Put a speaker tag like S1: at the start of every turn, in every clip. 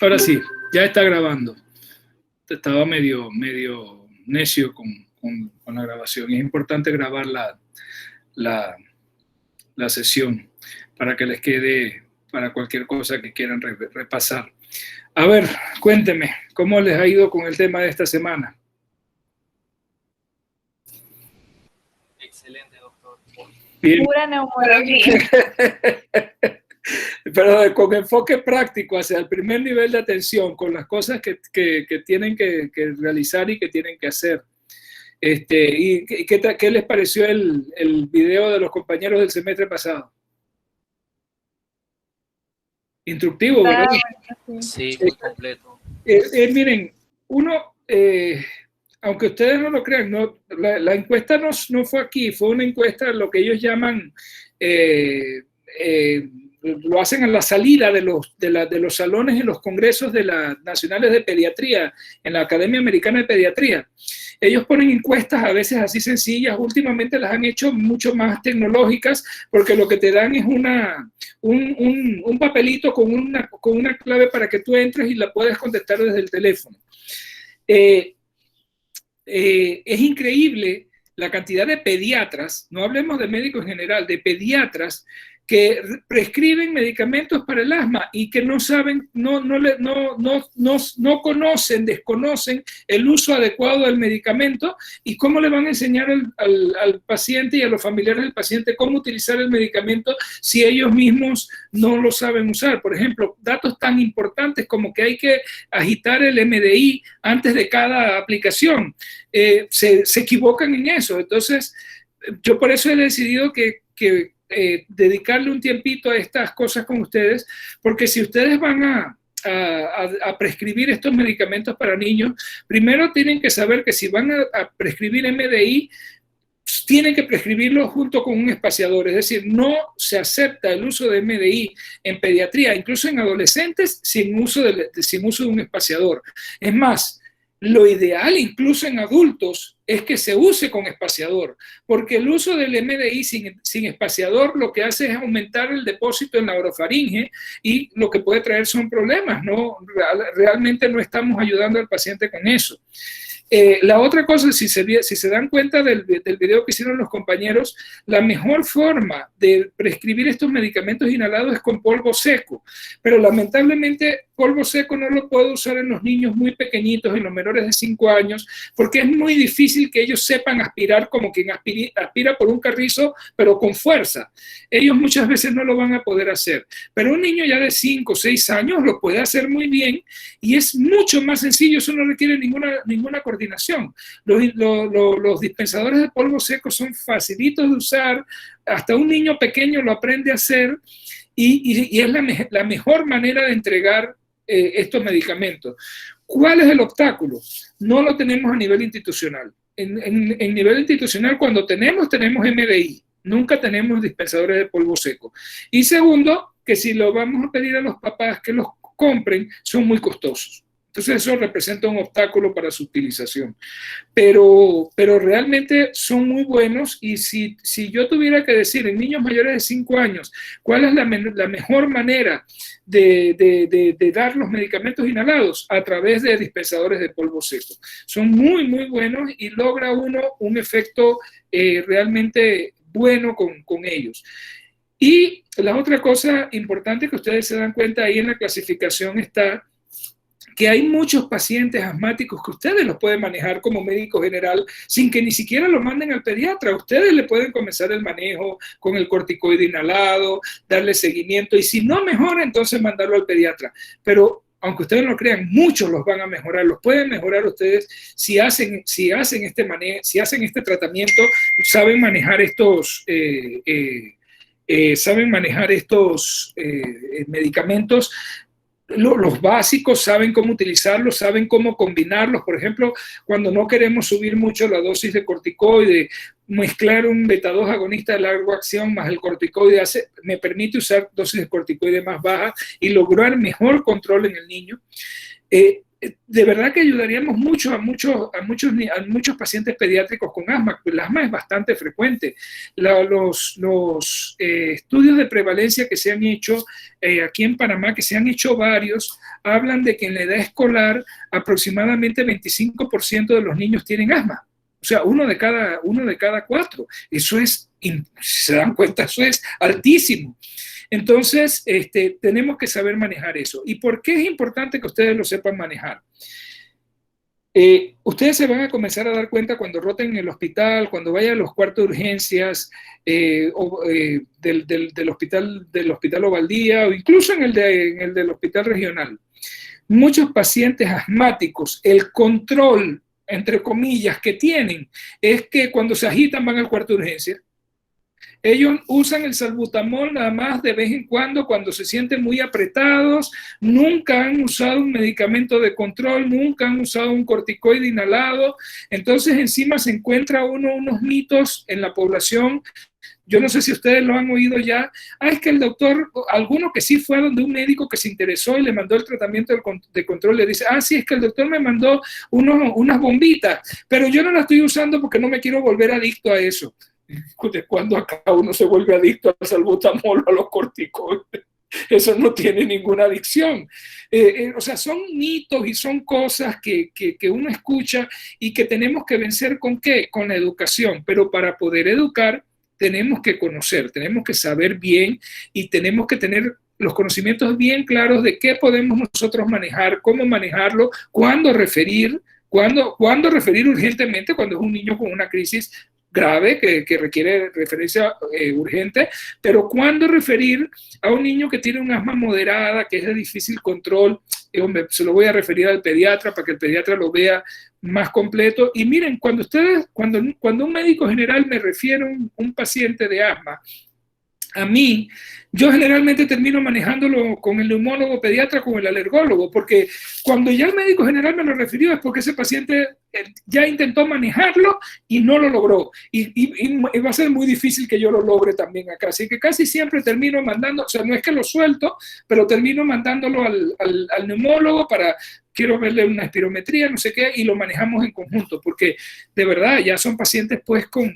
S1: Ahora sí, ya está grabando. Estaba medio necio con la grabación. Es importante grabar la, la sesión para que les quede para cualquier cosa que quieran repasar. A ver, cuénteme, ¿cómo les ha ido con el tema de esta semana?
S2: Excelente, doctor.
S1: Bien.
S3: Pura neumología.
S1: Pero con enfoque práctico hacia el primer nivel de atención, con las cosas que tienen que realizar y que tienen que hacer. ¿Y qué les pareció el video de los compañeros del semestre pasado? Instructivo, ¿verdad?
S2: Sí, muy completo.
S1: Miren, uno, aunque ustedes no lo crean, la encuesta no fue aquí, fue una encuesta, lo que ellos llaman, lo hacen a la salida de los salones en los congresos de las nacionales de pediatría, en la Academia Americana de Pediatría. Ellos ponen encuestas a veces así sencillas, últimamente las han hecho mucho más tecnológicas, porque lo que te dan es un papelito con una clave para que tú entres y la puedas contestar desde el teléfono. Es increíble la cantidad de pediatras, no hablemos de médicos en general, de pediatras que prescriben medicamentos para el asma y que no saben, no conocen, desconocen el uso adecuado del medicamento y cómo le van a enseñar al paciente y a los familiares del paciente cómo utilizar el medicamento si ellos mismos no lo saben usar. Por ejemplo, datos tan importantes como que hay que agitar el MDI antes de cada aplicación. Se equivocan en eso. Entonces, yo por eso he decidido que dedicarle un tiempito a estas cosas con ustedes, porque si ustedes van a prescribir estos medicamentos para niños, primero tienen que saber que si van a prescribir MDI, tienen que prescribirlo junto con un espaciador, es decir, no se acepta el uso de MDI en pediatría, incluso en adolescentes, sin uso de un espaciador. Es más, lo ideal, incluso en adultos, es que se use con espaciador, porque el uso del MDI sin espaciador lo que hace es aumentar el depósito en la orofaringe y lo que puede traer son problemas, ¿no? Realmente no estamos ayudando al paciente con eso. La otra cosa, si se dan cuenta del video que hicieron los compañeros, la mejor forma de prescribir estos medicamentos inhalados es con polvo seco, pero lamentablemente polvo seco no lo puedo usar en los niños muy pequeñitos, en los menores de 5 años, porque es muy difícil que ellos sepan aspirar como quien aspira por un carrizo, pero con fuerza. Ellos muchas veces no lo van a poder hacer, pero un niño ya de 5 o 6 años lo puede hacer muy bien y es mucho más sencillo, eso no requiere ninguna coordinación. Los dispensadores de polvo seco son facilitos de usar, hasta un niño pequeño lo aprende a hacer y es la mejor manera de entregar estos medicamentos. ¿Cuál es el obstáculo? No lo tenemos a nivel institucional. En nivel institucional, cuando tenemos MDI, nunca tenemos dispensadores de polvo seco. Y segundo, que si lo vamos a pedir a los papás que los compren, son muy costosos. Entonces eso representa un obstáculo para su utilización. Pero realmente son muy buenos y si yo tuviera que decir en niños mayores de 5 años cuál es la mejor manera de dar los medicamentos inhalados, a través de dispensadores de polvo seco. Son muy, muy buenos y logra uno un efecto realmente bueno con ellos. Y la otra cosa importante que ustedes se dan cuenta ahí en la clasificación está que hay muchos pacientes asmáticos que ustedes los pueden manejar como médico general sin que ni siquiera lo manden al pediatra. Ustedes le pueden comenzar el manejo con el corticoide inhalado, darle seguimiento y si no mejora, entonces mandarlo al pediatra. Pero aunque ustedes no lo crean, muchos los van a mejorar, los pueden mejorar ustedes si hacen este tratamiento, saben manejar estos medicamentos. Los básicos, saben cómo utilizarlos, saben cómo combinarlos. Por ejemplo, cuando no queremos subir mucho la dosis de corticoide, mezclar un beta-2 agonista de larga acción más el corticoide me permite usar dosis de corticoide más bajas y lograr mejor control en el niño. de verdad que ayudaríamos mucho a muchos pacientes pediátricos con asma. El asma es bastante frecuente. Los estudios de prevalencia que se han hecho aquí en Panamá, que se han hecho varios, hablan de que en la edad escolar aproximadamente 25% de los niños tienen asma. O sea, uno de cada 4. Eso es, si se dan cuenta, eso es altísimo. Entonces, tenemos que saber manejar eso. ¿Y por qué es importante que ustedes lo sepan manejar? Ustedes se van a comenzar a dar cuenta cuando roten en el hospital, cuando vayan a los cuartos de urgencias del hospital Ovaldía o incluso en el del hospital regional. Muchos pacientes asmáticos, el control, entre comillas, que tienen es que cuando se agitan van al cuarto de urgencia. Ellos usan el salbutamol nada más de vez en cuando se sienten muy apretados, nunca han usado un medicamento de control, nunca han usado un corticoide inhalado. Entonces encima se encuentra unos mitos en la población. Yo no sé si ustedes lo han oído ya. Es que el doctor, alguno que sí fue donde un médico que se interesó y le mandó el tratamiento de control, le dice, sí, es que el doctor me mandó unas bombitas, pero yo no las estoy usando porque no me quiero volver adicto a eso. ¿De cuándo acá uno se vuelve adicto al salbutamol o a los corticoides? Eso no tiene ninguna adicción. O sea, son mitos y son cosas que uno escucha y que tenemos que vencer ¿con qué? Con la educación. Pero para poder educar tenemos que conocer, tenemos que saber bien y tenemos que tener los conocimientos bien claros de qué podemos nosotros manejar, cómo manejarlo, cuándo referir urgentemente cuando es un niño con una crisis grave que requiere referencia urgente, pero cuándo referir a un niño que tiene un asma moderada, que es de difícil control, se lo voy a referir al pediatra para que el pediatra lo vea más completo. Y miren, cuando un médico general me refiere a un paciente de asma, a mí, yo generalmente termino manejándolo con el neumólogo pediatra, con el alergólogo, porque cuando ya el médico general me lo refirió es porque ese paciente ya intentó manejarlo y no lo logró. Y va a ser muy difícil que yo lo logre también acá. Así que casi siempre termino mandando, o sea, no es que lo suelto, pero termino mandándolo al neumólogo para... quiero verle una espirometría, no sé qué, y lo manejamos en conjunto, porque de verdad ya son pacientes pues con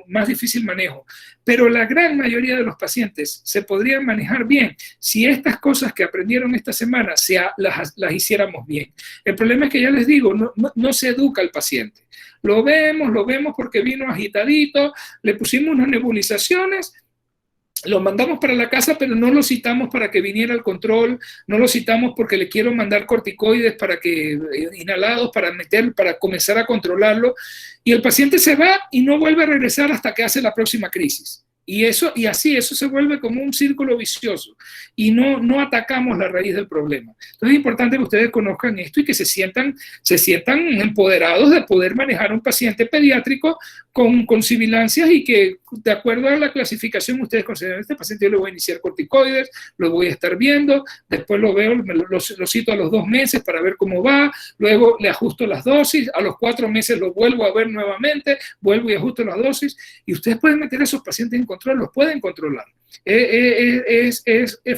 S1: más difícil manejo. Pero la gran mayoría de los pacientes se podrían manejar bien si estas cosas que aprendieron esta semana las hiciéramos bien. El problema es que ya les digo, no se educa al paciente. Lo vemos porque vino agitadito, le pusimos unas nebulizaciones, lo mandamos para la casa, pero no lo citamos para que viniera al control, no lo citamos porque le quiero mandar corticoides inhalados para comenzar a controlarlo, y el paciente se va y no vuelve a regresar hasta que hace la próxima crisis. Y así se vuelve como un círculo vicioso y no atacamos la raíz del problema. Entonces es importante que ustedes conozcan esto y que se sientan empoderados de poder manejar un paciente pediátrico con sibilancias y que de acuerdo a la clasificación ustedes consideran este paciente, yo le voy a iniciar corticoides, lo voy a estar viendo, después lo veo, lo cito a los 2 meses para ver cómo va, luego le ajusto las dosis, a los 4 meses lo vuelvo a ver nuevamente, vuelvo y ajusto las dosis, y ustedes pueden meter a esos pacientes en control, los pueden controlar. Es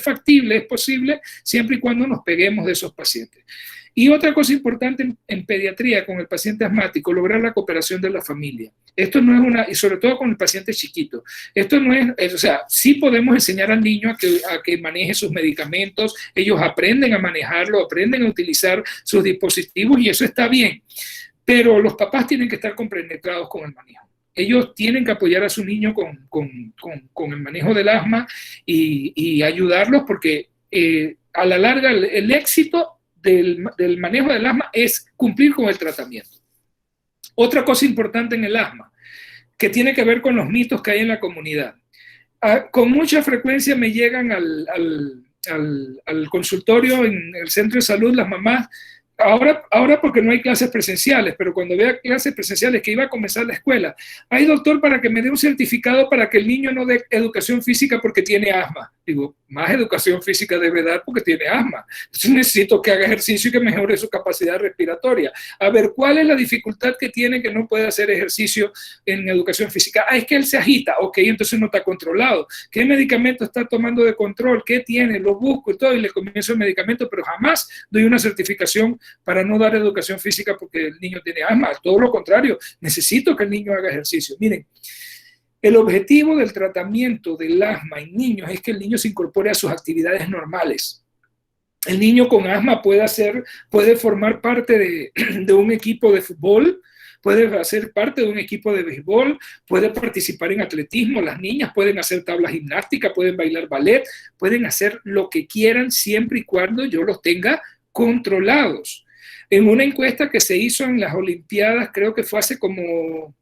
S1: factible, es posible, siempre y cuando nos peguemos de esos pacientes. Y otra cosa importante en pediatría con el paciente asmático, lograr la cooperación de la familia. Esto no es y sobre todo con el paciente chiquito, esto no o sea, sí podemos enseñar al niño a que maneje sus medicamentos, ellos aprenden a manejarlo, aprenden a utilizar sus dispositivos y eso está bien, pero los papás tienen que estar compenetrados con el manejo. Ellos tienen que apoyar a su niño con el manejo del asma y ayudarlos porque a la larga el éxito del manejo del asma es cumplir con el tratamiento. Otra cosa importante en el asma, que tiene que ver con los mitos que hay en la comunidad. Con mucha frecuencia me llegan al consultorio en el centro de salud las mamás, ahora porque no hay clases presenciales, pero cuando vea clases presenciales que iba a comenzar la escuela, ay doctor, para que me dé un certificado para que el niño no dé educación física porque tiene asma. Digo, más educación física debe dar porque tiene asma. Entonces necesito que haga ejercicio y que mejore su capacidad respiratoria. A ver, ¿cuál es la dificultad que tiene que no puede hacer ejercicio en educación física? Es que él se agita. Ok, entonces no está controlado. ¿Qué medicamento está tomando de control? ¿Qué tiene? Lo busco y todo y le comienzo el medicamento, pero jamás doy una certificación para no dar educación física porque el niño tiene asma. Todo lo contrario, necesito que el niño haga ejercicio. Miren, el objetivo del tratamiento del asma en niños es que el niño se incorpore a sus actividades normales. El niño con asma puede formar parte de un equipo de fútbol, puede hacer parte de un equipo de béisbol, puede participar en atletismo, las niñas pueden hacer tabla gimnástica, pueden bailar ballet, pueden hacer lo que quieran siempre y cuando yo los tenga controlados. En una encuesta que se hizo en las Olimpiadas, creo que fue hace como,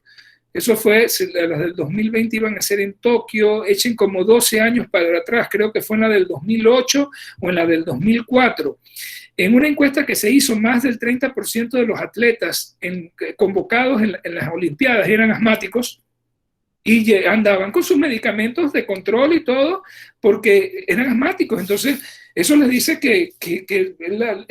S1: eso fue, las del 2020 iban a ser en Tokio, echen como 12 años para atrás, creo que fue en la del 2008 o en la del 2004. En una encuesta que se hizo, más del 30% de los atletas convocados en las Olimpiadas eran asmáticos y andaban con sus medicamentos de control y todo porque eran asmáticos. Entonces, eso les dice que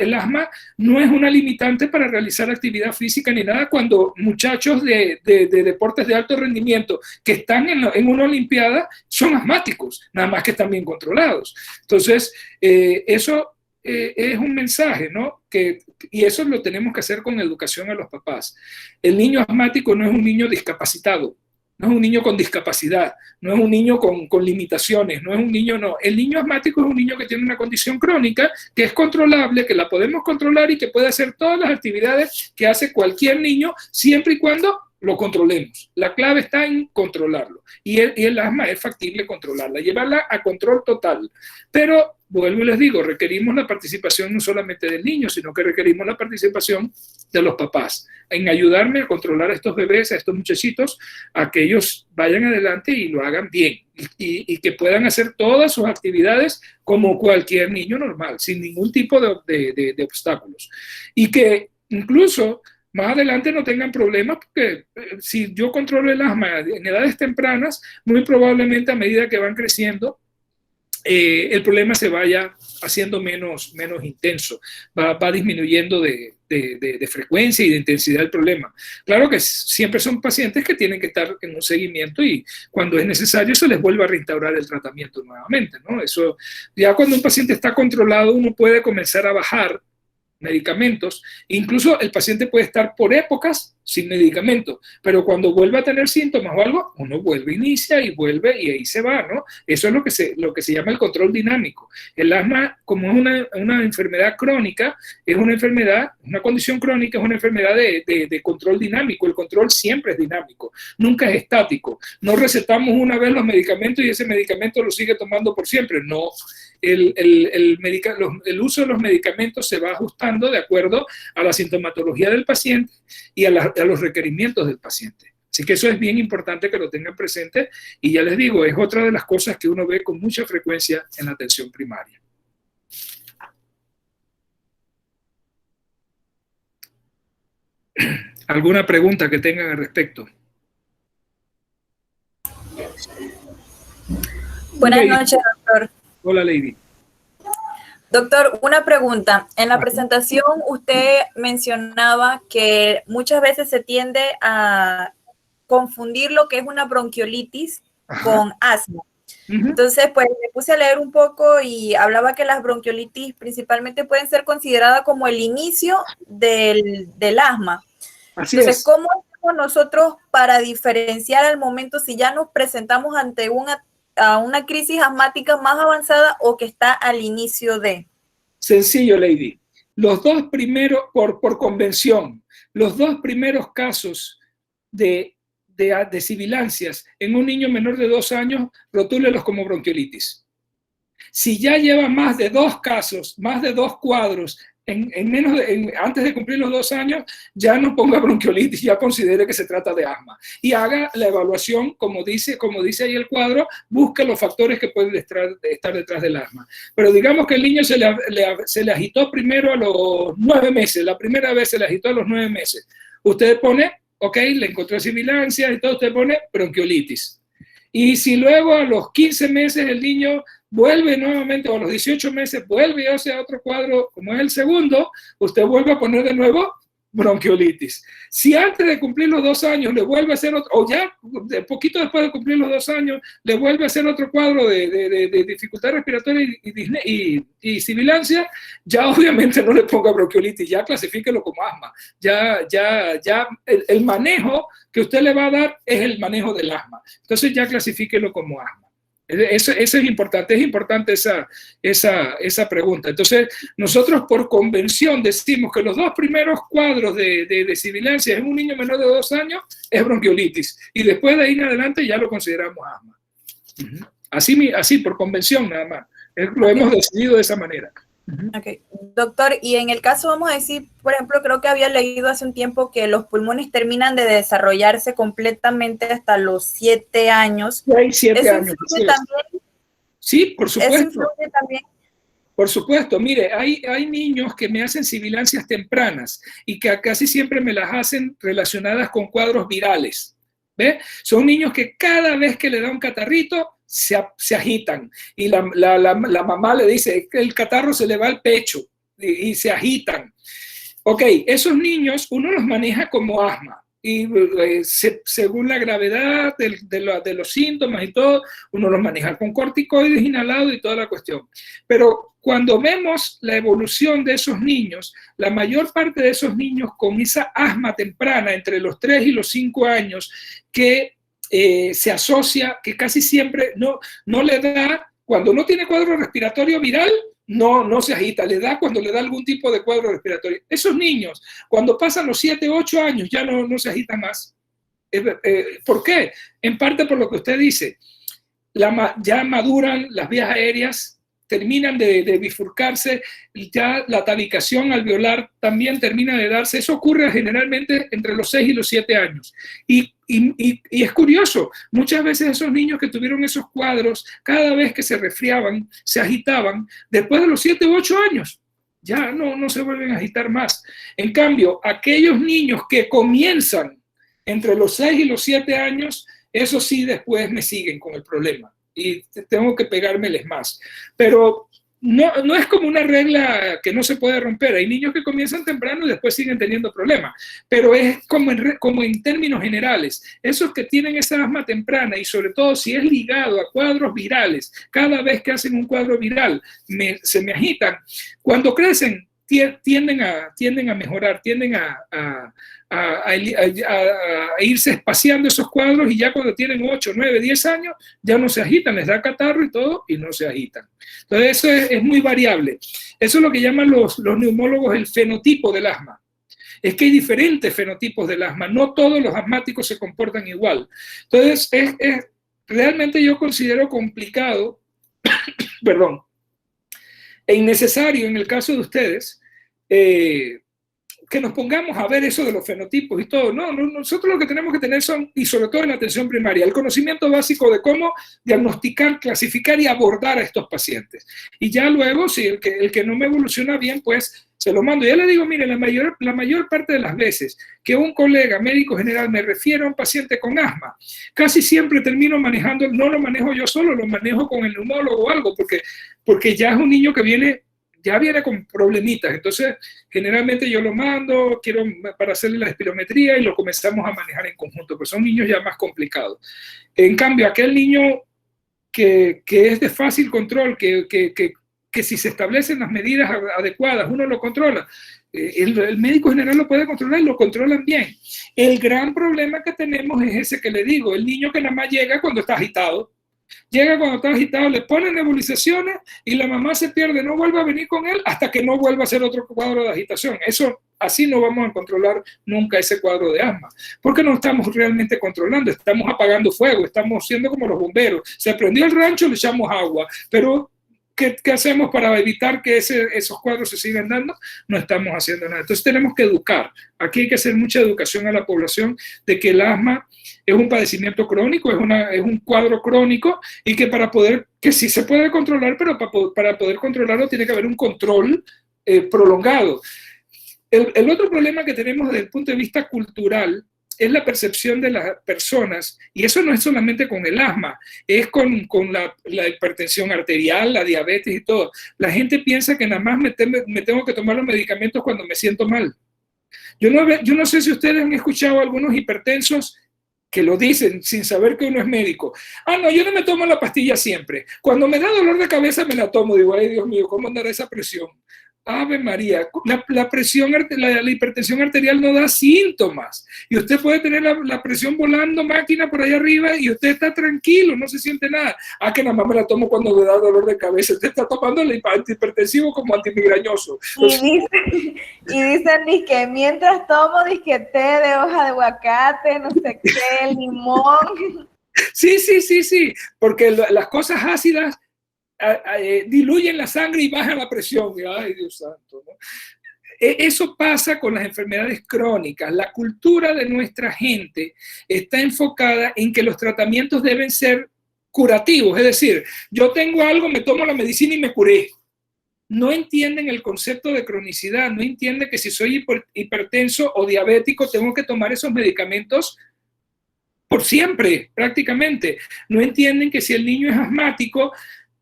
S1: el asma no es una limitante para realizar actividad física ni nada cuando muchachos de deportes de alto rendimiento que están en una olimpiada son asmáticos, nada más que están bien controlados. Entonces, eso es un mensaje, ¿no? Y eso lo tenemos que hacer con educación a los papás. El niño asmático no es un niño discapacitado, no es un niño con discapacidad, no es un niño con limitaciones, no es un niño, no. El niño asmático es un niño que tiene una condición crónica, que es controlable, que la podemos controlar y que puede hacer todas las actividades que hace cualquier niño, siempre y cuando lo controlemos. La clave está en controlarlo. Y el asma es factible controlarla, llevarla a control total. Pero, vuelvo y les digo, requerimos la participación no solamente del niño, sino que requerimos la participación de los papás en ayudarme a controlar a estos bebés, a estos muchachitos, a que ellos vayan adelante y lo hagan bien y que puedan hacer todas sus actividades como cualquier niño normal, sin ningún tipo de obstáculos. Y que incluso más adelante no tengan problemas, porque si yo controlo el asma en edades tempranas, muy probablemente a medida que van creciendo, el problema se vaya haciendo menos intenso, va disminuyendo de frecuencia y de intensidad del problema. Claro que siempre son pacientes que tienen que estar en un seguimiento y cuando es necesario se les vuelve a reinstaurar el tratamiento nuevamente, ¿no? Eso, ya cuando un paciente está controlado, uno puede comenzar a bajar medicamentos, incluso el paciente puede estar por épocas sin medicamento, pero cuando vuelve a tener síntomas o algo, uno vuelve, inicia y vuelve y ahí se va, ¿no? Eso es lo que se llama el control dinámico. El asma, como es una enfermedad crónica, es una enfermedad, una condición crónica, es una enfermedad de control dinámico. El control siempre es dinámico, nunca es estático. No recetamos una vez los medicamentos y ese medicamento lo sigue tomando por siempre, no. El uso de los medicamentos se va ajustando de acuerdo a la sintomatología del paciente y a los requerimientos del paciente. Así que eso es bien importante que lo tengan presente y ya les digo, es otra de las cosas que uno ve con mucha frecuencia en la atención primaria. ¿Alguna pregunta que tengan al respecto?
S3: Buenas noches, doctor.
S1: Hola, Lady.
S3: Doctor, una pregunta. En la presentación usted mencionaba que muchas veces se tiende a confundir lo que es una bronquiolitis con asma. Entonces, pues me puse a leer un poco y hablaba que las bronquiolitis principalmente pueden ser consideradas como el inicio del asma. Entonces, ¿cómo hacemos nosotros para diferenciar al momento si ya nos presentamos ante una crisis asmática más avanzada o que está al inicio de?
S1: Sencillo, Lady. Los dos primeros, por convención, los dos primeros casos de sibilancias en un niño menor de 2 años, rotúlelos como bronquiolitis. Si ya lleva más de 2 casos, más de 2 cuadros, antes de cumplir los 2 años, ya no ponga bronquiolitis, ya considere que se trata de asma. Y haga la evaluación, como dice ahí el cuadro, busque los factores que pueden estar detrás del asma. Pero digamos que el niño se le agitó primero a los 9 meses, la primera vez se le agitó a los 9 meses. Usted pone, ok, le encontró sibilancia y todo, usted pone bronquiolitis. Y si luego a los 15 meses el niño vuelve nuevamente, o a los 18 meses vuelve a otro cuadro, como es el segundo, usted vuelve a poner de nuevo bronquiolitis. Si antes de cumplir los 2 años le vuelve a hacer otro, o ya poquito después de cumplir los 2 años, le vuelve a hacer otro cuadro de dificultad respiratoria y sibilancia, ya obviamente no le ponga bronquiolitis, ya clasifíquelo como asma. Ya el manejo que usted le va a dar es el manejo del asma. Entonces ya clasifíquelo como asma. Eso es importante esa pregunta. Entonces, nosotros por convención decimos que los 2 primeros cuadros de sibilancia en un niño menor de 2 años es bronquiolitis, y después de ahí en adelante ya lo consideramos asma. Así por convención nada más. Lo hemos decidido de esa manera.
S3: Ok, doctor, y en el caso, vamos a decir, por ejemplo, creo que había leído hace un tiempo que los pulmones terminan de desarrollarse completamente hasta los 7 años.
S1: Hay 7 años.
S3: También,
S1: sí, por supuesto.
S3: ¿eso influye también?
S1: Por supuesto, mire, hay niños que me hacen sibilancias tempranas y que casi siempre me las hacen relacionadas con cuadros virales. ¿Ve? Son niños que cada vez que le da un catarrito se agitan, y la mamá le dice que el catarro se le va al pecho y se agitan. Ok, esos niños uno los maneja como asma, y según la gravedad de los síntomas y todo, uno los maneja con corticoides inhalados y toda la cuestión. Pero cuando vemos la evolución de esos niños, la mayor parte de esos niños con esa asma temprana entre los 3 y los 5 años, que se asocia, que casi siempre no le da, cuando no tiene cuadro respiratorio viral, no se agita, le da cuando le da algún tipo de cuadro respiratorio. Esos niños, cuando pasan los 7, 8 años, ya no se agitan más. ¿Por qué? En parte por lo que usted dice, ya maduran las vías aéreas, terminan de bifurcarse, ya la tabicación alveolar también termina de darse. Eso ocurre generalmente entre los 6 y los 7 años. Y es curioso, muchas veces esos niños que tuvieron esos cuadros, cada vez que se resfriaban, se agitaban, después de los 7 u 8 años, ya no se vuelven a agitar más. En cambio, aquellos niños que comienzan entre los 6 y los 7 años, eso sí después me siguen con el problema y tengo que pegármeles más. Pero no es como una regla que no se puede romper. Hay niños que comienzan temprano y después siguen teniendo problemas, pero es como en términos generales, esos que tienen esa asma temprana, y sobre todo si es ligado a cuadros virales, cada vez que hacen un cuadro viral se me agitan. Cuando crecen tienden a mejorar, tienden a irse espaciando esos cuadros, y ya cuando tienen 8, 9, 10 años ya no se agitan, les da catarro y todo y no se agitan. Entonces eso es muy variable. Eso es lo que llaman los neumólogos el fenotipo del asma. Es que hay diferentes fenotipos del asma, no todos los asmáticos se comportan igual. Entonces realmente yo considero complicado perdón, e innecesario en el caso de ustedes que nos pongamos a ver eso de los fenotipos y todo. No, nosotros lo que tenemos que tener son, y sobre todo en la atención primaria, el conocimiento básico de cómo diagnosticar, clasificar y abordar a estos pacientes. Y ya luego, si el que no me evoluciona bien, pues se lo mando. Ya le digo, mire, la mayor parte de las veces que un colega médico general me refiere a un paciente con asma, casi siempre termino manejando, no lo manejo yo solo, lo manejo con el neumólogo o algo, porque ya es un niño que ya viene con problemitas. Entonces, generalmente yo lo mando, para hacerle la espirometría, y lo comenzamos a manejar en conjunto, pues son niños ya más complicados. En cambio, aquel niño que es de fácil control, que si se establecen las medidas adecuadas, uno lo controla. El médico general lo puede controlar y lo controlan bien. El gran problema que tenemos es ese que le digo, el niño que nada más llega cuando está agitado. Llega cuando está agitado, le ponen nebulizaciones y la mamá se pierde, no vuelve a venir con él hasta que no vuelva a hacer otro cuadro de agitación. Así no vamos a controlar nunca ese cuadro de asma, porque no estamos realmente controlando, estamos apagando fuego, estamos siendo como los bomberos. Se prendió el rancho, le echamos agua, pero ¿qué hacemos para evitar que esos cuadros se sigan dando? No estamos haciendo nada. Entonces tenemos que educar. Aquí hay que hacer mucha educación a la población de que el asma es un padecimiento crónico, es un cuadro crónico, y que sí se puede controlar, pero para poder controlarlo tiene que haber un control prolongado. El otro problema que tenemos desde el punto de vista cultural es la percepción de las personas, y eso no es solamente con el asma, es con la hipertensión arterial, la diabetes y todo. La gente piensa que nada más me tengo que tomar los medicamentos cuando me siento mal. Yo no sé si ustedes han escuchado a algunos hipertensos que lo dicen sin saber que uno es médico. Ah, no, yo no me tomo la pastilla siempre. Cuando me da dolor de cabeza me la tomo. Digo, ay, Dios mío, ¿cómo andará esa presión? Ave María, la presión, la hipertensión arterial no da síntomas. Y usted puede tener la presión volando máquina por allá arriba y usted está tranquilo, no se siente nada. Ah, que nada más me la tomo cuando me da dolor de cabeza. Usted está tomando el antihipertensivo como antimigrañoso.
S3: Y dicen que mientras tomo disque té de hoja de aguacate, no sé qué, limón.
S1: Sí, porque las cosas ácidas diluyen la sangre y bajan la presión. Ay, Dios santo, ¿no? Eso pasa con las enfermedades crónicas. La cultura de nuestra gente está enfocada en que los tratamientos deben ser curativos, es decir, yo tengo algo, me tomo la medicina y me curé. No entienden el concepto de cronicidad, no entienden que si soy hipertenso o diabético tengo que tomar esos medicamentos por siempre, prácticamente. No entienden que si el niño es asmático,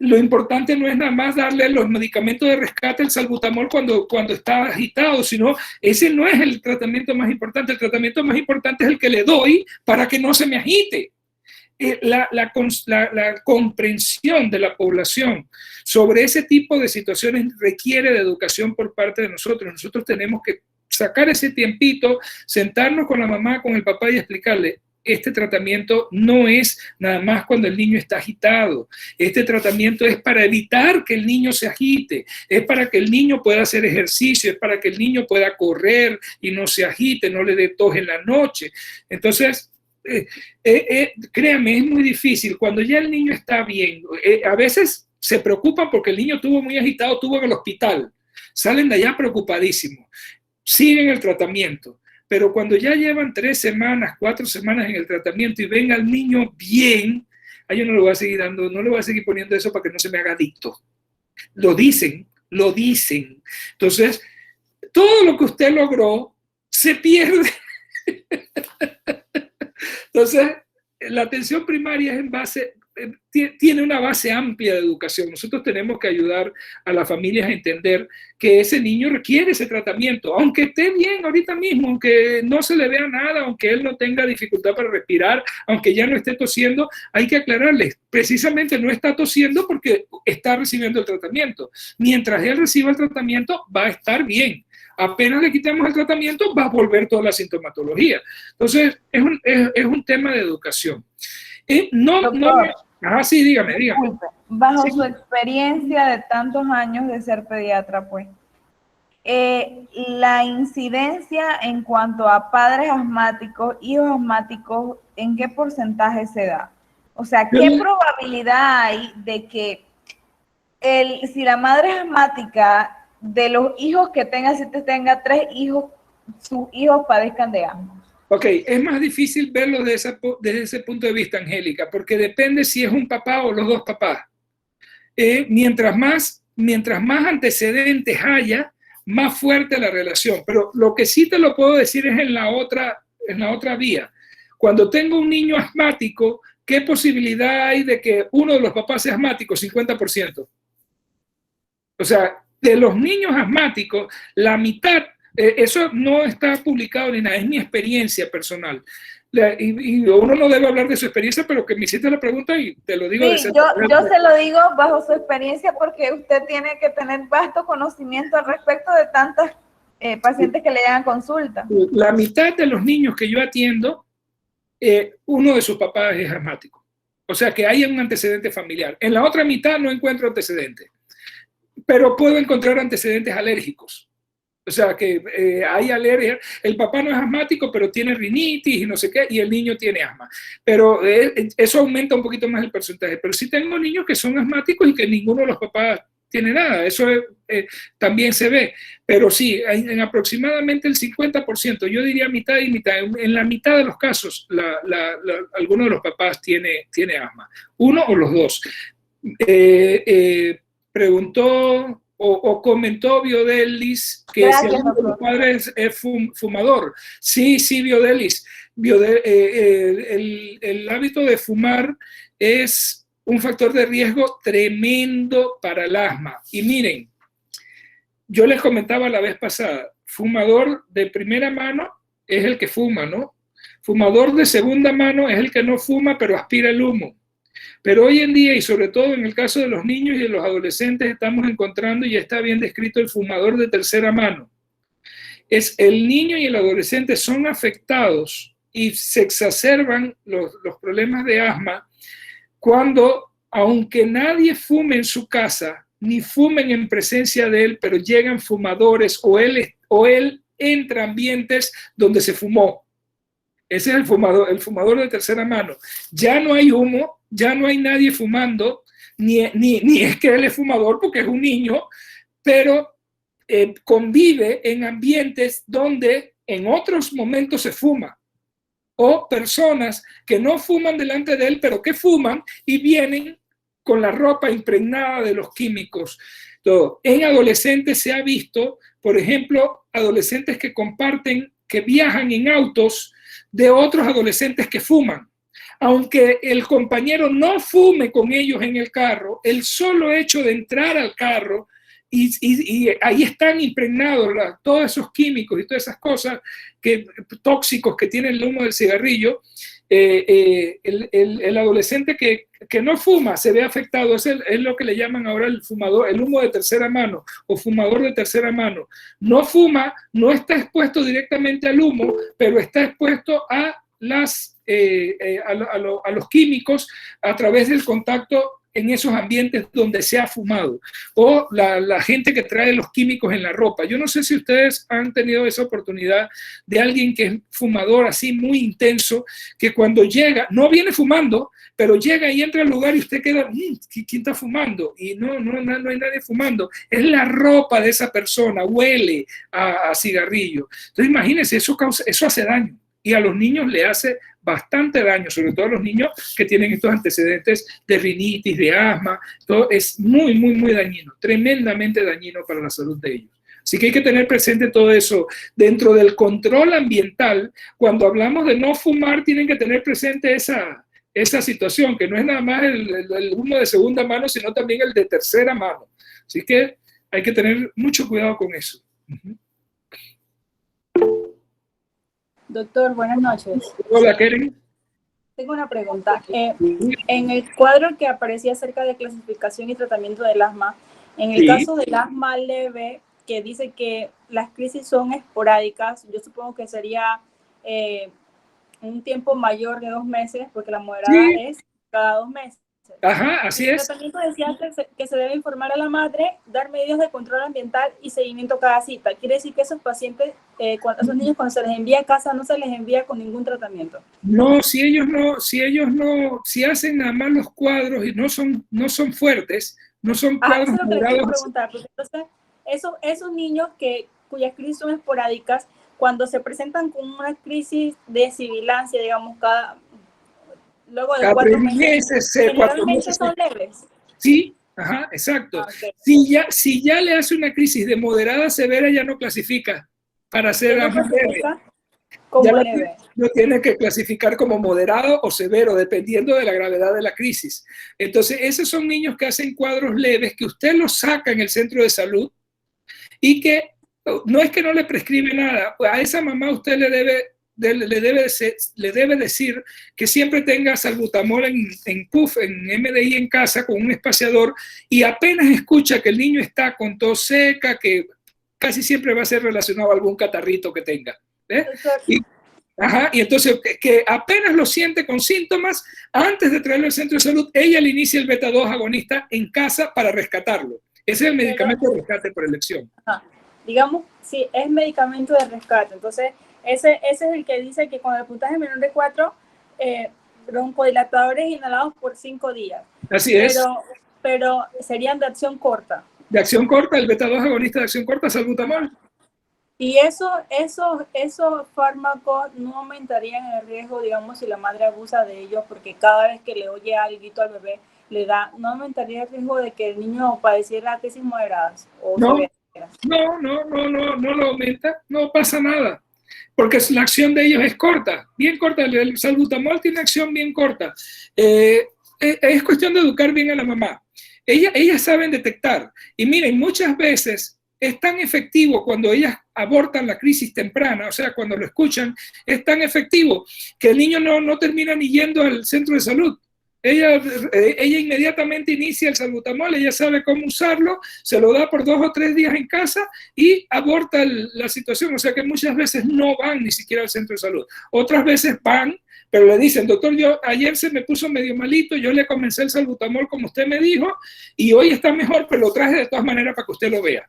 S1: lo importante no es nada más darle los medicamentos de rescate, el salbutamol cuando está agitado, sino ese no es el tratamiento más importante. El tratamiento más importante es el que le doy para que no se me agite. La comprensión de la población sobre ese tipo de situaciones requiere de educación por parte de nosotros. Nosotros tenemos que sacar ese tiempito, sentarnos con la mamá, con el papá y explicarle: este tratamiento no es nada más cuando el niño está agitado. Este tratamiento es para evitar que el niño se agite, es para que el niño pueda hacer ejercicio, es para que el niño pueda correr y no se agite, no le dé tos en la noche. Entonces, créame, es muy difícil. Cuando ya el niño está bien, a veces se preocupan porque el niño estuvo muy agitado, estuvo en el hospital. Salen de allá preocupadísimos. Siguen el tratamiento. Pero cuando ya llevan 3 semanas, 4 semanas en el tratamiento y ven al niño bien, yo no le voy a seguir dando, no le voy a seguir poniendo eso para que no se me haga adicto. Lo dicen. Entonces, todo lo que usted logró se pierde. Entonces, la atención primaria es en base, tiene una base amplia de educación. Nosotros tenemos que ayudar a las familias a entender que ese niño requiere ese tratamiento, aunque esté bien ahorita mismo, aunque no se le vea nada, aunque él no tenga dificultad para respirar, aunque ya no esté tosiendo, hay que aclararles, precisamente no está tosiendo porque está recibiendo el tratamiento. Mientras él reciba el tratamiento, va a estar bien. Apenas le quitemos el tratamiento, va a volver toda la sintomatología. Entonces, es un tema de educación. Sí, dígame.
S3: Bajo su experiencia de tantos años de ser pediatra, pues, la incidencia en cuanto a padres asmáticos, hijos asmáticos, ¿en qué porcentaje se da? O sea, ¿qué probabilidad hay de que si la madre es asmática, de los hijos que tenga, si te tenga 3 hijos, sus hijos padezcan de asma?
S1: Ok, es más difícil verlo desde ese punto de vista, Angélica, porque depende si es un papá o los 2 papás. Mientras más antecedentes haya, más fuerte la relación. Pero lo que sí te lo puedo decir es en la otra vía. Cuando tengo un niño asmático, ¿qué posibilidad hay de que uno de los papás sea asmático? 50%. O sea, de los niños asmáticos, la mitad, eso no está publicado ni nada, es mi experiencia personal. Y uno no debe hablar de su experiencia, pero que me hiciste la pregunta y te lo digo.
S3: Sí, yo se lo digo bajo su experiencia porque usted tiene que tener vasto conocimiento al respecto de tantos pacientes que le llegan a consulta.
S1: La mitad de los niños que yo atiendo, uno de sus papás es asmático. O sea que hay un antecedente familiar. En la otra mitad no encuentro antecedentes, pero puedo encontrar antecedentes alérgicos. O sea que hay alergia. El papá no es asmático, pero tiene rinitis y no sé qué, y el niño tiene asma. Pero eso aumenta un poquito más el porcentaje. Pero sí tengo niños que son asmáticos y que ninguno de los papás tiene nada. Eso también se ve. Pero sí, en aproximadamente el 50%, yo diría mitad y mitad. En la mitad de los casos, alguno de los papás tiene asma. Uno o los dos. Preguntó o comentó Biodelis que si alguno de los padres es fumador. Sí, Biodelis. El hábito de fumar es un factor de riesgo tremendo para el asma. Y miren, yo les comentaba la vez pasada, fumador de primera mano es el que fuma, ¿no? Fumador de segunda mano es el que no fuma, pero aspira el humo. Pero hoy en día, y sobre todo en el caso de los niños y de los adolescentes, estamos encontrando, y está bien descrito, el fumador de tercera mano. Es el niño y el adolescente son afectados y se exacerban los problemas de asma cuando, aunque nadie fume en su casa, ni fumen en presencia de él, pero llegan fumadores o él entra a ambientes donde se fumó. Ese es el fumador de tercera mano. Ya no hay humo, ya no hay nadie fumando, ni es que él es fumador porque es un niño, pero convive en ambientes donde en otros momentos se fuma. O personas que no fuman delante de él, pero que fuman y vienen con la ropa impregnada de los químicos. Todo. En adolescentes se ha visto, por ejemplo, adolescentes que comparten, que viajan en autos de otros adolescentes que fuman. Aunque el compañero no fume con ellos en el carro, el solo hecho de entrar al carro y ahí están impregnados todos esos químicos y todas esas cosas tóxicos que tiene el humo del cigarrillo. El adolescente que no fuma se ve afectado. Es lo que le llaman ahora el fumador, el humo de tercera mano o fumador de tercera mano. No fuma, no está expuesto directamente al humo, pero está expuesto a los químicos a través del contacto en esos ambientes donde se ha fumado, o la gente que trae los químicos en la ropa. Yo no sé si ustedes han tenido esa oportunidad de alguien que es fumador así muy intenso, que cuando llega, no viene fumando, pero llega y entra al lugar y usted queda, ¿quién está fumando? Y no hay nadie fumando. Es la ropa de esa persona, huele a cigarrillo. Entonces imagínense, eso hace daño. Y a los niños le hace bastante daño, sobre todo a los niños que tienen estos antecedentes de rinitis, de asma. Todo es muy, muy, muy dañino, tremendamente dañino para la salud de ellos. Así que hay que tener presente todo eso. Dentro del control ambiental, cuando hablamos de no fumar, tienen que tener presente esa situación, que no es nada más el humo de segunda mano, sino también el de tercera mano. Así que hay que tener mucho cuidado con eso.
S4: Doctor, buenas noches.
S1: Hola, Keren.
S4: Tengo una pregunta. En el cuadro que aparecía acerca de clasificación y tratamiento del asma, en el caso del asma leve, que dice que las crisis son esporádicas, yo supongo que sería un tiempo mayor de 2 meses, porque la moderada es cada 2 meses.
S1: Ajá, así es.
S4: El tratamiento decía que se debe informar a la madre, dar medidas de control ambiental y seguimiento cada cita. Quiere decir que esos pacientes, esos niños cuando se les envía a casa, no se les envía con ningún tratamiento.
S1: No, si hacen nada más los cuadros y no son fuertes, no son cuadros
S4: eso es lo que les quiero
S1: moderados.
S4: preguntar, porque entonces esos niños cuyas crisis son esporádicas, cuando se presentan con una crisis de sibilancia, digamos, luego de 4 meses, generalmente son leves.
S1: Sí, ajá, exacto.
S4: Okay.
S1: Si ya le hace una crisis de moderada a severa, ya no clasifica para ser asma leve.
S4: Como leve.
S1: Lo tiene que clasificar como moderado o severo, dependiendo de la gravedad de la crisis. Entonces, esos son niños que hacen cuadros leves, que usted los saca en el centro de salud y que no es que no le prescribe nada. A esa mamá usted le debe decir que siempre tenga salbutamol en puff, en MDI en casa con un espaciador, y apenas escucha que el niño está con tos seca, que casi siempre va a ser relacionado a algún catarrito que tenga. Y entonces que apenas lo siente con síntomas, antes de traerlo al centro de salud, ella le inicia el beta-2 agonista en casa para rescatarlo. Ese es el medicamento de rescate por elección.
S4: Digamos, sí, es medicamento de rescate. Entonces, ese es el que dice que con el puntaje menor de 4, broncodilatadores inhalados por 5 días.
S1: Así es.
S4: Pero serían de acción corta.
S1: De acción corta, el beta-2 agonista de acción corta, salbutamol.
S4: Y esos fármacos no aumentarían el riesgo, digamos, si la madre abusa de ellos, porque cada vez que le oye algo al bebé, no aumentaría el riesgo de que el niño padeciera crisis moderadas o severas.
S1: No lo aumenta, no pasa nada, porque la acción de ellos es corta, bien corta. El salbutamol tiene acción bien corta. Es cuestión de educar bien a la mamá. Ellas saben detectar. Y miren, muchas veces es tan efectivo cuando ellas abortan la crisis temprana, o sea, cuando lo escuchan, es tan efectivo que el niño no termina ni yendo al centro de salud. Ella inmediatamente inicia el salbutamol, ella sabe cómo usarlo, se lo da por 2 o 3 días en casa y aborta la situación. O sea que muchas veces no van ni siquiera al centro de salud. Otras veces van, pero le dicen, doctor, yo ayer se me puso medio malito, yo le comencé el salbutamol como usted me dijo, y hoy está mejor, pero lo traje de todas maneras para que usted lo vea.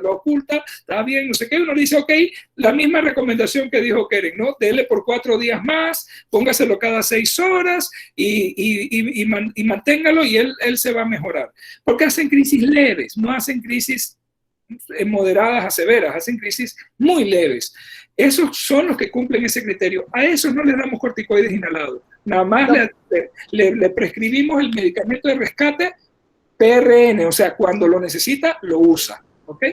S1: lo oculta, está bien, no sé qué. Uno le dice, ok, la misma recomendación que dijo Keren, ¿no? Dele por 4 días más, póngaselo cada 6 horas y manténgalo y él se va a mejorar. Porque hacen crisis leves, no hacen crisis moderadas a severas, hacen crisis muy leves. Esos son los que cumplen ese criterio. A esos no les damos corticoides inhalados. Nada más le prescribimos el medicamento de rescate PRN, o sea, cuando lo necesita, lo usa. ¿Ok?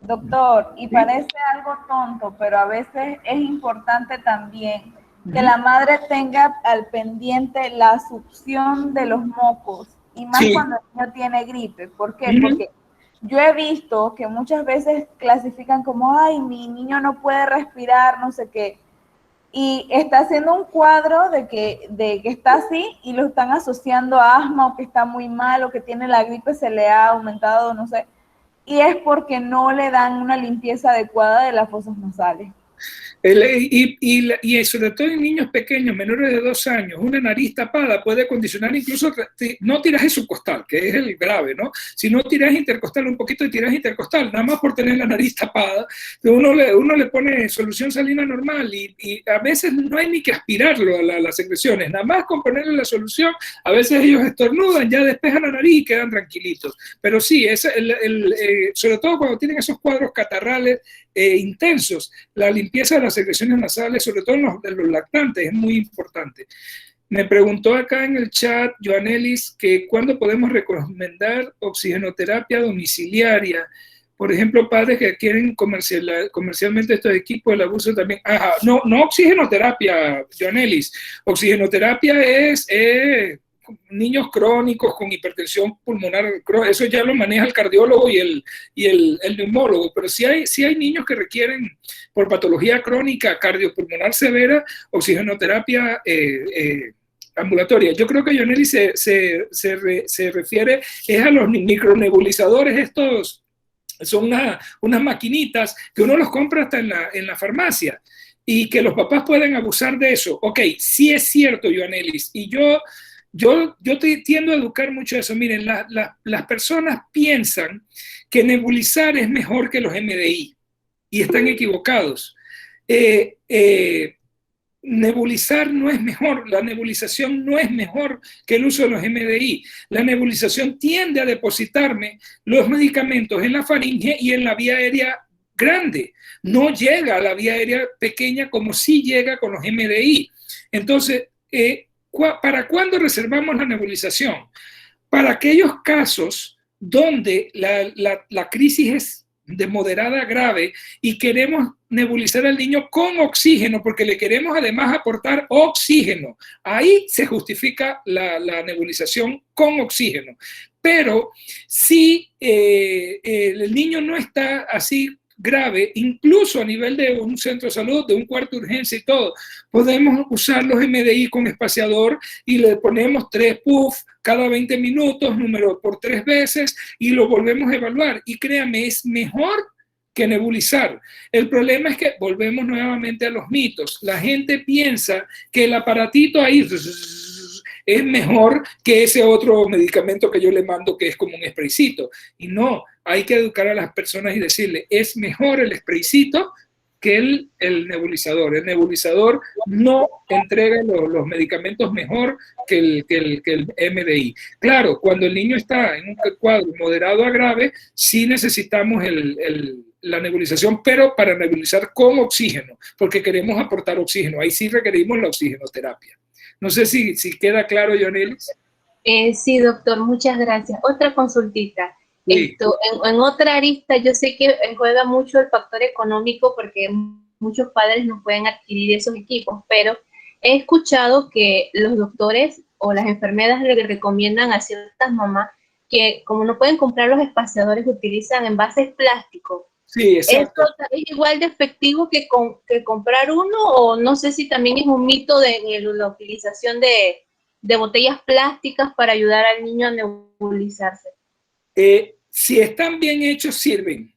S5: Doctor, y parece algo tonto, pero a veces es importante también que la madre tenga al pendiente la succión de los mocos, y más cuando el niño tiene gripe. ¿Por qué? Porque yo he visto que muchas veces clasifican como, ay, mi niño no puede respirar, no sé qué, y está haciendo un cuadro de que está así y lo están asociando a asma o que está muy mal o que tiene la gripe, se le ha aumentado, no sé, y es porque no le dan una limpieza adecuada de las fosas nasales.
S1: Y sobre todo en niños pequeños, menores de 2 años, una nariz tapada puede condicionar incluso no tiraje subcostal, que es el grave, ¿no? Si no tiraje intercostal, un poquito de tiraje intercostal, nada más por tener la nariz tapada, uno le pone solución salina normal y a veces no hay ni que aspirarlo a las secreciones, nada más con ponerle la solución, a veces ellos estornudan, ya despejan la nariz y quedan tranquilitos. Pero sí, sobre todo cuando tienen esos cuadros catarrales intensos, la limpieza de las secreciones nasales, sobre todo en los lactantes, es muy importante. Me preguntó acá en el chat Joanelis que cuándo podemos recomendar oxigenoterapia domiciliaria. Por ejemplo, padres que quieren comercialmente estos equipos, el abuso también. Ajá, no oxigenoterapia, Joanelis. Oxigenoterapia es niños crónicos con hipertensión pulmonar, eso ya lo maneja el cardiólogo y el neumólogo, pero sí hay niños que requieren, por patología crónica cardiopulmonar severa, oxigenoterapia ambulatoria. Yo creo que Yoneli se refiere es a los micronebulizadores. Estos son unas maquinitas que uno los compra hasta en la farmacia y que los papás pueden abusar de eso. Ok, sí es cierto, Yoanelis, y yo tiendo a educar mucho eso. Miren, las personas piensan que nebulizar es mejor que los MDI y están equivocados. Nebulizar no es mejor, la nebulización no es mejor que el uso de los MDI. La nebulización tiende a depositarme los medicamentos en la faringe y en la vía aérea grande. No llega a la vía aérea pequeña como sí llega con los MDI. Entonces, ¿para cuándo reservamos la nebulización? Para aquellos casos donde la crisis es de moderada a grave y queremos nebulizar al niño con oxígeno porque le queremos además aportar oxígeno. Ahí se justifica la nebulización con oxígeno. Pero si el niño no está así grave, incluso a nivel de un centro de salud, de un cuarto de urgencia y todo, podemos usar los MDI con espaciador y le ponemos 3 puffs cada 20 minutos, número por 3 veces, y lo volvemos a evaluar. Y créame, es mejor que nebulizar. El problema es que volvemos nuevamente a los mitos. La gente piensa que el aparatito ahí es mejor que ese otro medicamento que yo le mando que es como un spraycito. Y no, hay que educar a las personas y decirle, es mejor el spraycito que el nebulizador. El nebulizador no entrega los medicamentos mejor que el MDI. Claro, cuando el niño está en un cuadro moderado a grave, sí necesitamos la nebulización, pero para nebulizar con oxígeno, porque queremos aportar oxígeno. Ahí sí requerimos la oxigenoterapia. No sé si queda claro, Yonelis.
S6: Sí, doctor, muchas gracias. Otra consultita. Sí. En otra arista, yo sé que juega mucho el factor económico porque muchos padres no pueden adquirir esos equipos, pero he escuchado que los doctores o las enfermeras le recomiendan a ciertas mamás que como no pueden comprar los espaciadores, utilizan envases plásticos.
S1: Sí, exacto.
S6: ¿Esto es igual de efectivo que comprar uno, o no sé si también es un mito de la utilización de botellas plásticas para ayudar al niño a nebulizarse?
S1: Si están bien hechos, sirven.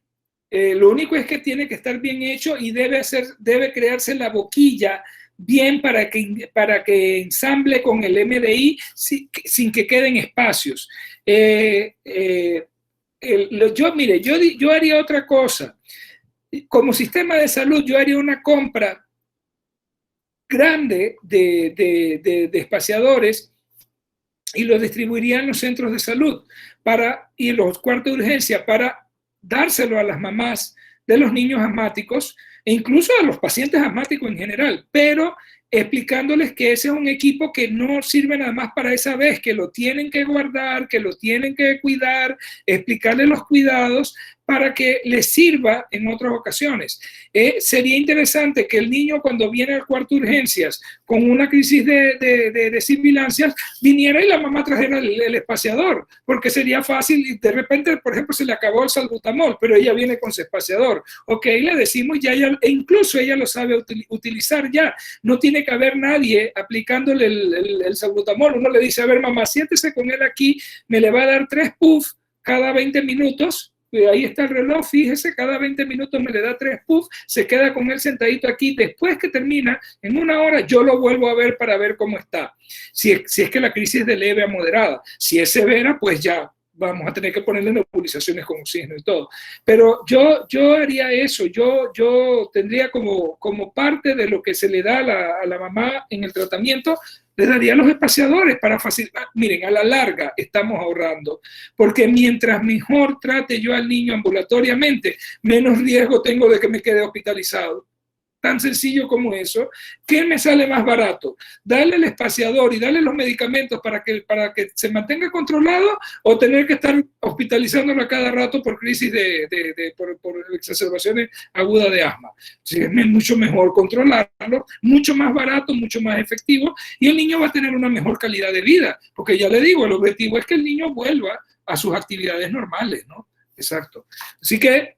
S1: Lo único es que tiene que estar bien hecho y debe crearse la boquilla bien para que ensamble con el MDI sin que queden espacios. Yo haría otra cosa. Como sistema de salud, yo haría una compra grande de espaciadores y los distribuiría en los centros de salud y los cuartos de urgencia para dárselo a las mamás de los niños asmáticos e incluso a los pacientes asmáticos en general, pero explicándoles que ese es un equipo que no sirve nada más para esa vez, que lo tienen que guardar, que lo tienen que cuidar, explicarles los cuidados para que les sirva en otras ocasiones. Sería interesante que el niño, cuando viene al cuarto de urgencias con una crisis de sibilancias, viniera y la mamá trajera el espaciador, porque sería fácil y de repente, por ejemplo, se le acabó el salbutamol, pero ella viene con su espaciador. Ok, le decimos ya, e incluso ella lo sabe utilizar ya. No tiene que haber nadie aplicándole el salbutamol. Uno le dice, a ver, mamá, siéntese con él aquí, me le va a dar 3 puffs cada 20 minutos. Ahí está el reloj, fíjese, cada 20 minutos me le da 3 puffs, se queda con él sentadito aquí. Después que termina, en 1 hora, yo lo vuelvo a ver para ver cómo está. Si es que la crisis es de leve a moderada. Si es severa, pues ya vamos a tener que ponerle nebulizaciones con oxígeno y todo. Pero yo haría eso, yo tendría como parte de lo que se le da a la mamá en el tratamiento, les daría los espaciadores para facilitar. Miren, a la larga estamos ahorrando, porque mientras mejor trate yo al niño ambulatoriamente, menos riesgo tengo de que me quede hospitalizado. Tan sencillo como eso. ¿Qué me sale más barato? ¿Darle el espaciador y darle los medicamentos para que se mantenga controlado, o tener que estar hospitalizándolo a cada rato por crisis por exacerbaciones agudas de asma? Sí, es mucho mejor controlarlo, mucho más barato, mucho más efectivo, y el niño va a tener una mejor calidad de vida, porque ya le digo, el objetivo es que el niño vuelva a sus actividades normales, ¿no? Exacto. Así que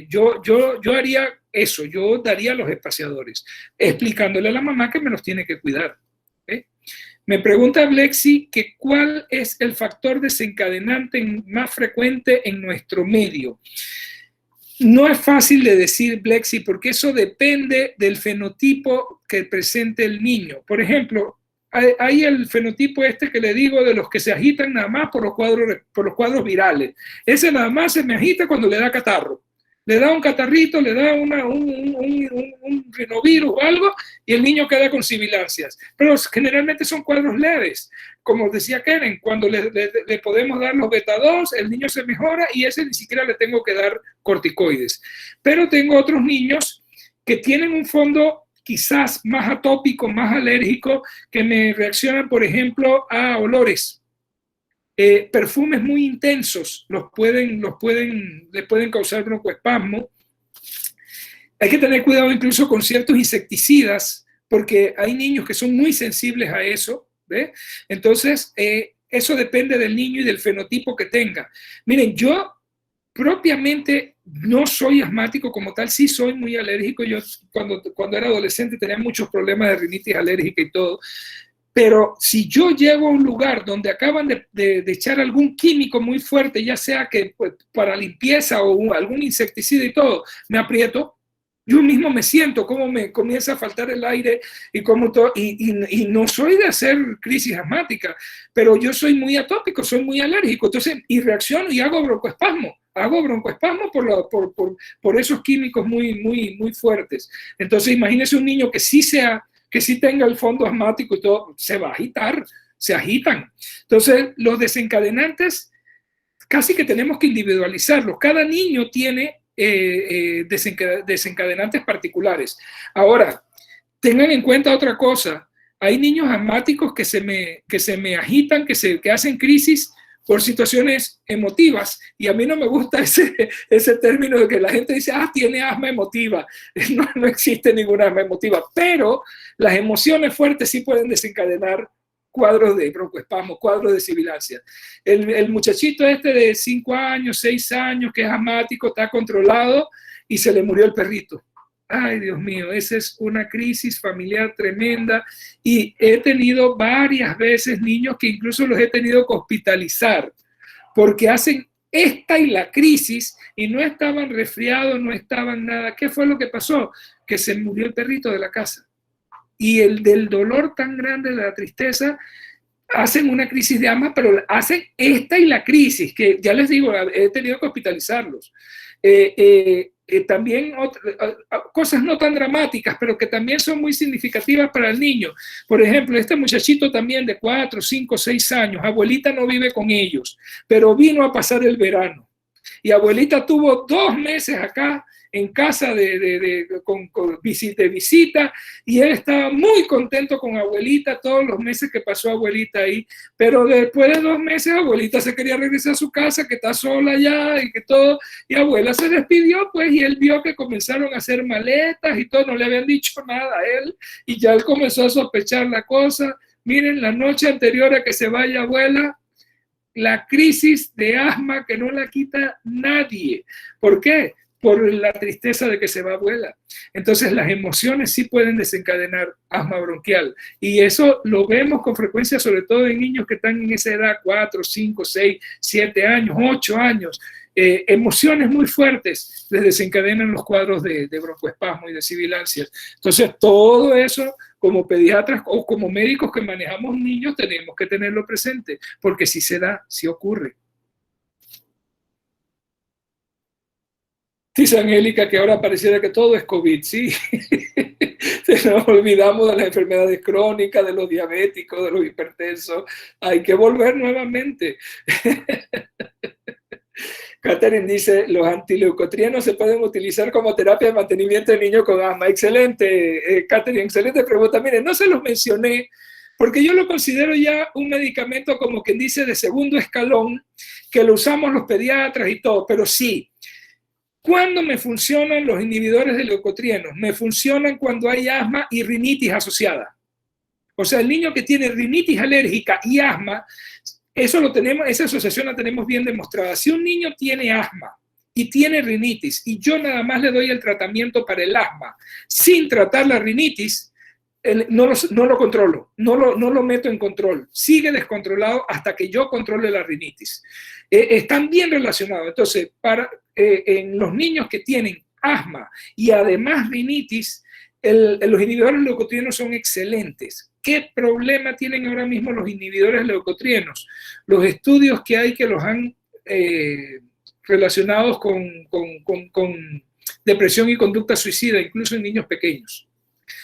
S1: yo haría eso, yo daría los espaciadores, explicándole a la mamá que me los tiene que cuidar. ¿Okay? Me pregunta Blexi que cuál es el factor desencadenante más frecuente en nuestro medio. No es fácil de decir, Blexi, porque eso depende del fenotipo que presente el niño. Por ejemplo, hay el fenotipo que le digo de los que se agitan nada más por los cuadros virales. Ese nada más se me agita cuando le da catarro. Le da un catarrito, le da un rinovirus o algo, y el niño queda con sibilancias. Pero generalmente son cuadros leves. Como decía Keren, cuando le podemos dar los beta 2, el niño se mejora, y ese ni siquiera le tengo que dar corticoides. Pero tengo otros niños que tienen un fondo quizás más atópico, más alérgico, que me reaccionan, por ejemplo, a olores. Perfumes muy intensos le pueden causar broncoespasmo. Hay que tener cuidado incluso con ciertos insecticidas, porque hay niños que son muy sensibles a eso, ¿ve? Entonces, eso depende del niño y del fenotipo que tenga. Miren, yo propiamente no soy asmático como tal, sí soy muy alérgico. Yo cuando era adolescente tenía muchos problemas de rinitis alérgica y todo. Pero si yo llego a un lugar donde acaban de echar algún químico muy fuerte, ya sea que pues, para limpieza o algún insecticida y todo, me aprieto. Yo mismo me siento cómo me comienza a faltar el aire y no soy de hacer crisis asmática, pero yo soy muy atópico, soy muy alérgico, entonces, y reacciono y hago broncoespasmo. Hago broncoespasmo por esos químicos muy fuertes. Entonces, imagínese un niño que sí tenga el fondo asmático y todo, se va a agitar, se agitan. Entonces, los desencadenantes casi que tenemos que individualizarlos. Cada niño tiene desencadenantes particulares. Ahora, tengan en cuenta otra cosa. Hay niños asmáticos que se me agitan, que hacen crisis por situaciones emotivas, y a mí no me gusta ese término de que la gente dice, tiene asma emotiva. No existe ninguna asma emotiva, pero las emociones fuertes sí pueden desencadenar cuadros de broncoespasmo, cuadros de sibilancia. El muchachito este de 5 años, 6 años, que es asmático, está controlado y se le murió el perrito. Ay, Dios mío, esa es una crisis familiar tremenda y he tenido varias veces niños que incluso los he tenido que hospitalizar porque hacen esta y la crisis y no estaban resfriados, no estaban nada. ¿Qué fue lo que pasó? Que se murió el perrito de la casa. Y el del dolor tan grande, de la tristeza, hacen una crisis de asma, pero hacen esta y la crisis, que ya les digo, he tenido que hospitalizarlos. También cosas no tan dramáticas, pero que también son muy significativas para el niño. Por ejemplo, este muchachito también de 4, 5, 6 años, abuelita no vive con ellos, pero vino a pasar el verano. Y abuelita tuvo 2 meses acá en casa de visita, y él estaba muy contento con abuelita todos los meses que pasó abuelita ahí, pero después de 2 meses abuelita se quería regresar a su casa, que está sola ya y que todo, y abuela se despidió pues, y él vio que comenzaron a hacer maletas y todo, no le habían dicho nada a él, y ya él comenzó a sospechar la cosa. Miren, la noche anterior a que se vaya abuela, la crisis de asma que no la quita nadie. ¿Por qué? Por la tristeza de que se va abuela. Entonces las emociones sí pueden desencadenar asma bronquial y eso lo vemos con frecuencia, sobre todo en niños que están en esa edad, 4, 5, 6, 7 años, 8 años. Emociones muy fuertes les desencadenan los cuadros de broncoespasmo y de sibilancias. Entonces todo eso, como pediatras o como médicos que manejamos niños, tenemos que tenerlo presente, porque si se da, si ocurre. Dice Angélica que ahora pareciera que todo es COVID, sí. Nos olvidamos de las enfermedades crónicas, de los diabéticos, de los hipertensos. Hay que volver nuevamente. Catherine dice, los antileucotrienos se pueden utilizar como terapia de mantenimiento de niños con asma. Excelente, Catherine, excelente pregunta. Miren, no se los mencioné porque yo lo considero ya un medicamento como quien dice de segundo escalón, que lo usamos los pediatras y todo, pero sí. ¿Cuándo me funcionan los inhibidores de leucotrienos? Me funcionan cuando hay asma y rinitis asociada. O sea, el niño que tiene rinitis alérgica y asma, eso lo tenemos, esa asociación la tenemos bien demostrada. Si un niño tiene asma y tiene rinitis y yo nada más le doy el tratamiento para el asma sin tratar la rinitis, no lo controlo, no lo meto en control, sigue descontrolado hasta que yo controle la rinitis. Están bien relacionados. Entonces, en los niños que tienen asma y además rinitis, los inhibidores leucotrienos son excelentes. ¿Qué problema tienen ahora mismo los inhibidores leucotrienos? Los estudios que hay que los han relacionados con depresión y conducta suicida, incluso en niños pequeños.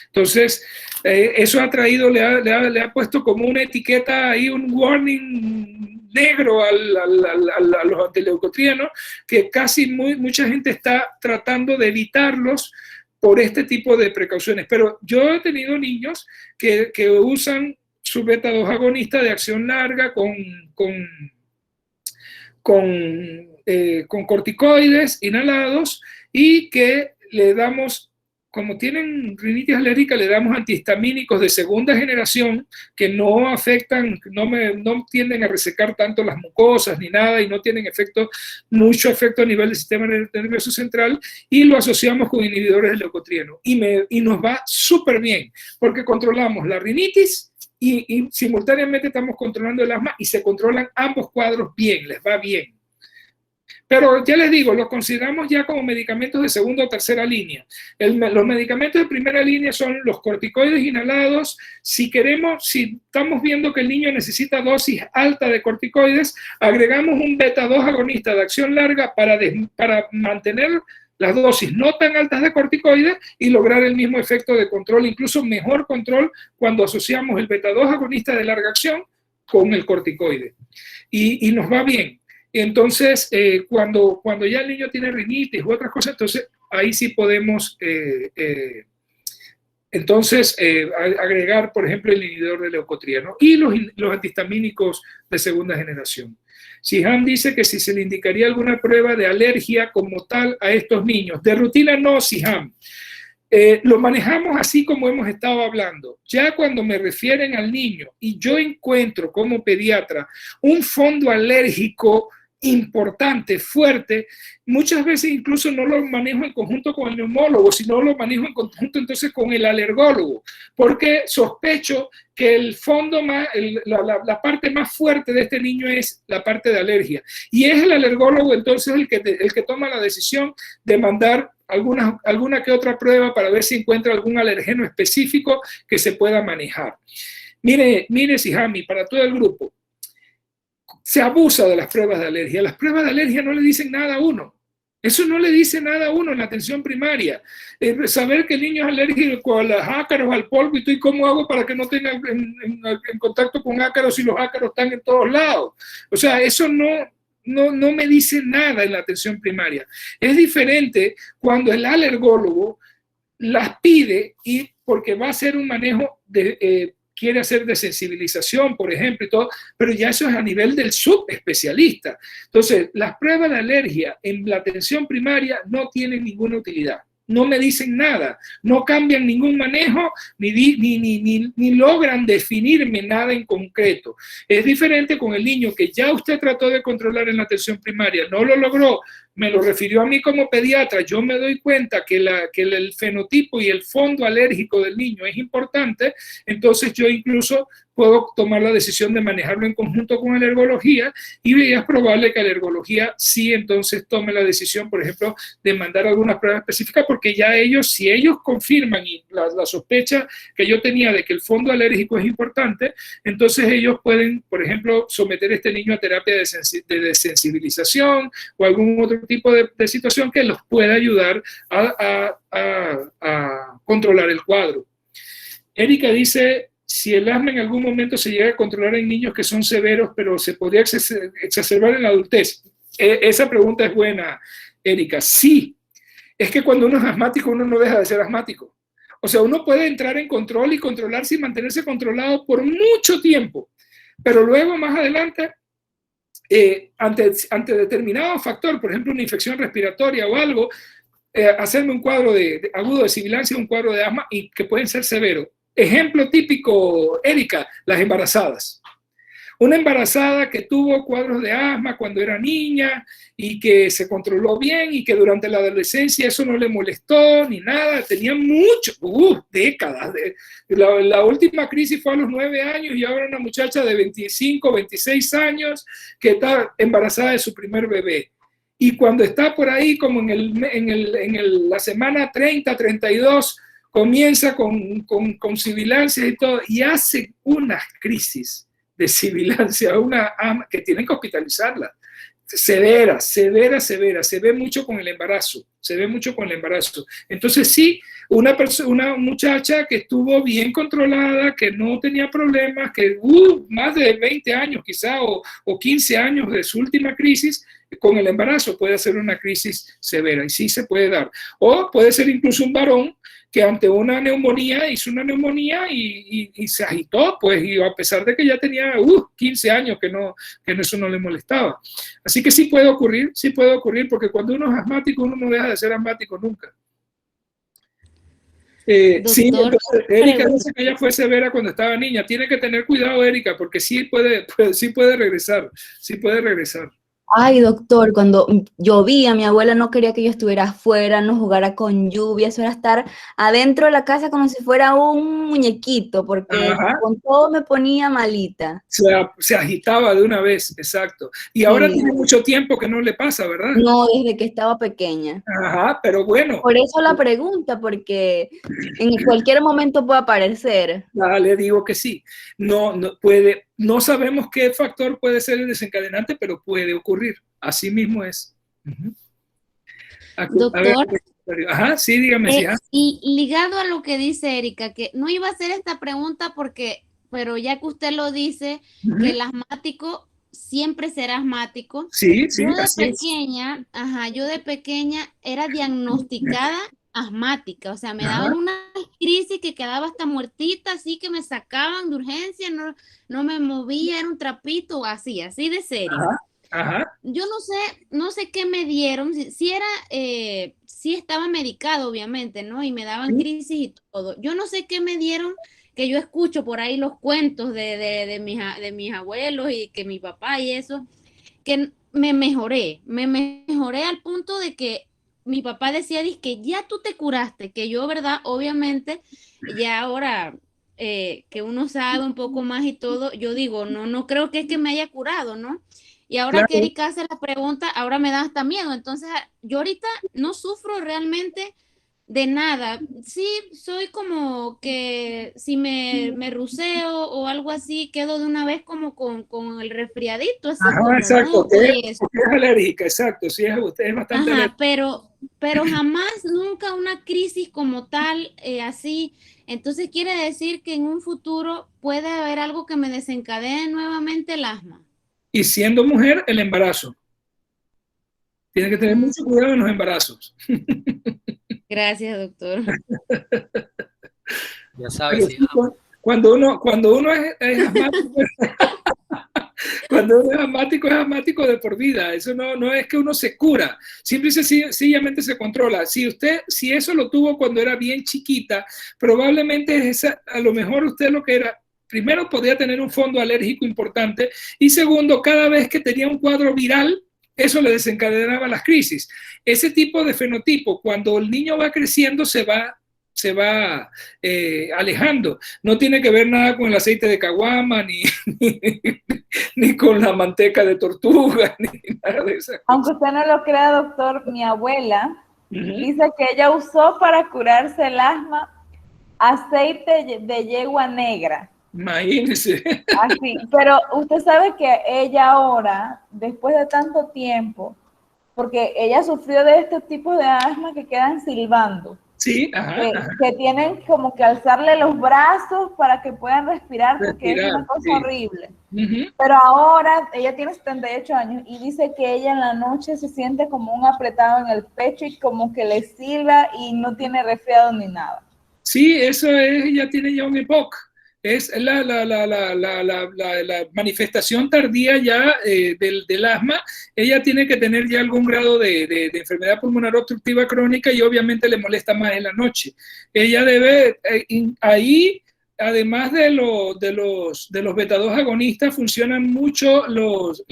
S1: Entonces, eso ha traído, le ha puesto como una etiqueta ahí, un warning negro a los antileucotrienos, que casi mucha gente está tratando de evitarlos por este tipo de precauciones. Pero yo he tenido niños que usan su beta-2 agonista de acción larga con corticoides inhalados y que le damos, como tienen rinitis alérgica, le damos antihistamínicos de segunda generación que no afectan, no tienden a resecar tanto las mucosas ni nada y no tienen mucho efecto a nivel del sistema nervioso central, y lo asociamos con inhibidores de leucotrieno. Y nos va súper bien porque controlamos la rinitis y simultáneamente estamos controlando el asma y se controlan ambos cuadros bien, les va bien. Pero ya les digo, los consideramos ya como medicamentos de segunda o tercera línea. Los medicamentos de primera línea son los corticoides inhalados. Si estamos viendo que el niño necesita dosis alta de corticoides, agregamos un beta-2 agonista de acción larga para mantener las dosis no tan altas de corticoides y lograr el mismo efecto de control, incluso mejor control cuando asociamos el beta-2 agonista de larga acción con el corticoide. Y nos va bien. Entonces, cuando ya el niño tiene rinitis u otras cosas, entonces ahí sí podemos agregar, por ejemplo, el inhibidor de leucotrieno y los antihistamínicos de segunda generación. Siham dice que si se le indicaría alguna prueba de alergia como tal a estos niños. De rutina no, Siham. lo manejamos así como hemos estado hablando. Ya cuando me refieren al niño y yo encuentro como pediatra un fondo alérgico importante, fuerte, muchas veces incluso no lo manejo en conjunto con el neumólogo, sino lo manejo en conjunto entonces con el alergólogo, porque sospecho que el fondo más, la parte más fuerte de este niño es la parte de alergia. Y es el alergólogo entonces el que toma la decisión de mandar alguna que otra prueba para ver si encuentra algún alergeno específico que se pueda manejar. Mire, Sihami, para todo el grupo, se abusa de las pruebas de alergia. Las pruebas de alergia no le dicen nada a uno. Eso no le dice nada a uno en la atención primaria. Saber que el niño es alérgico a los ácaros, al polvo, y cómo hago para que no tenga en contacto con ácaros si los ácaros están en todos lados. O sea, eso no me dice nada en la atención primaria. Es diferente cuando el alergólogo las pide y porque va a hacer un manejo quiere hacer de sensibilización, por ejemplo, y todo, pero ya eso es a nivel del subespecialista. Entonces, las pruebas de alergia en la atención primaria no tienen ninguna utilidad. No me dicen nada, no cambian ningún manejo, ni logran definirme nada en concreto. Es diferente con el niño que ya usted trató de controlar en la atención primaria, no lo logró, me lo refirió a mí como pediatra, yo me doy cuenta que el fenotipo y el fondo alérgico del niño es importante, entonces yo incluso puedo tomar la decisión de manejarlo en conjunto con alergología y es probable que alergología sí entonces tome la decisión, por ejemplo, de mandar algunas pruebas específicas porque ya ellos, si ellos confirman y la sospecha que yo tenía de que el fondo alérgico es importante, entonces ellos pueden, por ejemplo, someter a este niño a terapia de desensibilización o algún otro tipo de situación que los pueda ayudar a controlar el cuadro. Erika dice, si el asma en algún momento se llega a controlar en niños que son severos, pero se podría exacerbar en la adultez. Esa pregunta es buena, Erika. Sí, es que cuando uno es asmático, uno no deja de ser asmático. O sea, uno puede entrar en control y controlarse y mantenerse controlado por mucho tiempo, pero luego, más adelante, ante determinado factor, por ejemplo, una infección respiratoria o algo, hacerme un cuadro agudo de sibilancia, un cuadro de asma, y que pueden ser severos. Ejemplo típico, Erika, las embarazadas. Una embarazada que tuvo cuadros de asma cuando era niña y que se controló bien y que durante la adolescencia eso no le molestó ni nada, tenía décadas. La última crisis fue a los 9 años y ahora una muchacha de 25, 26 años que está embarazada de su primer bebé. Y cuando está por ahí como en la semana 30, 32, comienza con sibilancia y todo, y hace unas crisis de sibilancia, que tienen que hospitalizarla. Severa, se ve mucho con el embarazo, Entonces sí, una muchacha que estuvo bien controlada, que no tenía problemas, que más de 20 años quizá o 15 años de su última crisis, con el embarazo puede ser una crisis severa y sí se puede dar. O puede ser incluso un varón que ante una neumonía hizo una neumonía y se agitó, pues, y a pesar de que ya tenía 15 años que eso no le molestaba. Así que sí puede ocurrir, porque cuando uno es asmático, uno no deja de ser asmático nunca. Sí, entonces, Erika dice que ella fue severa cuando estaba niña. Tiene que tener cuidado, Erika, porque sí puede regresar.
S7: Ay, doctor, cuando llovía, mi abuela no quería que yo estuviera afuera, no jugara con lluvia, eso era estar adentro de la casa como si fuera un muñequito, porque con todo me ponía malita.
S1: Se agitaba de una vez, exacto. Y ahora tiene mucho tiempo que no le pasa, ¿verdad?
S7: No, desde que estaba pequeña.
S1: Ajá, pero bueno.
S7: Por eso la pregunta, porque en cualquier momento puede aparecer.
S1: Le digo que sí. No sabemos qué factor puede ser el desencadenante, pero puede ocurrir. Así mismo es.
S8: Doctor.
S1: Sí, dígame.
S8: Y ligado a lo que dice Erika, que no iba a hacer esta pregunta pero ya que usted lo dice, que el asmático siempre será asmático.
S1: Sí,
S8: yo de pequeña era diagnosticada asmática, o sea, me daban una crisis que quedaba hasta muertita, así que me sacaban de urgencia, no me movía, era un trapito, así de serio. Yo no sé qué me dieron, si era, sí estaba medicado, obviamente, ¿no? Y me daban crisis y todo. Yo no sé qué me dieron, que yo escucho por ahí los cuentos de mis abuelos y que mi papá y eso, que me mejoré al punto de que mi papá decía, que ya tú te curaste, que yo, ¿verdad? Obviamente, ya ahora que uno sabe un poco más y todo, yo digo, no creo que es que me haya curado, ¿no? Y ahora que Erika hace la pregunta, ahora me da hasta miedo. Entonces, yo ahorita no sufro realmente de nada. Sí, soy como que si me ruseo o algo así, quedo de una vez como con el resfriadito. Así como,
S1: exacto.
S8: ¿no?
S1: Es alérgica, exacto. Sí, usted es bastante alérgica.
S8: Pero jamás, nunca una crisis como tal, así. Entonces, quiere decir que en un futuro puede haber algo que me desencadene nuevamente el asma.
S1: Y siendo mujer, el embarazo. Tiene que tener mucho cuidado en los embarazos.
S8: Gracias, doctor.
S2: Ya sabes, sí,
S1: cuando uno es asmático, cuando uno es asmático de por vida. Eso no es que uno se cura, simple y sencillamente se controla. Si eso lo tuvo cuando era bien chiquita, probablemente a lo mejor usted lo que era, primero podía tener un fondo alérgico importante y segundo, cada vez que tenía un cuadro viral, eso le desencadenaba las crisis. Ese tipo de fenotipo, cuando el niño va creciendo, se va alejando. No tiene que ver nada con el aceite de caguama, ni con la manteca de tortuga, ni nada de eso.
S5: Aunque usted no lo crea, doctor, mi abuela dice que ella usó para curarse el asma aceite de yegua negra.
S1: Imagínese.
S5: Así, pero usted sabe que ella ahora, después de tanto tiempo, porque ella sufrió de este tipo de asma que quedan silbando.
S1: Sí,
S5: que tienen como que alzarle los brazos para que puedan respirar, porque es una cosa horrible. Pero ahora ella tiene 78 años y dice que ella en la noche se siente como un apretado en el pecho y como que le silba y no tiene resfriado ni nada.
S1: Sí, eso es, ella tiene ya un EPOC. Es la manifestación tardía ya del asma. Ella tiene que tener ya algún grado de enfermedad pulmonar obstructiva crónica y obviamente le molesta más en la noche. Ella debe, ahí, además de los beta-2 agonistas, funcionan mucho los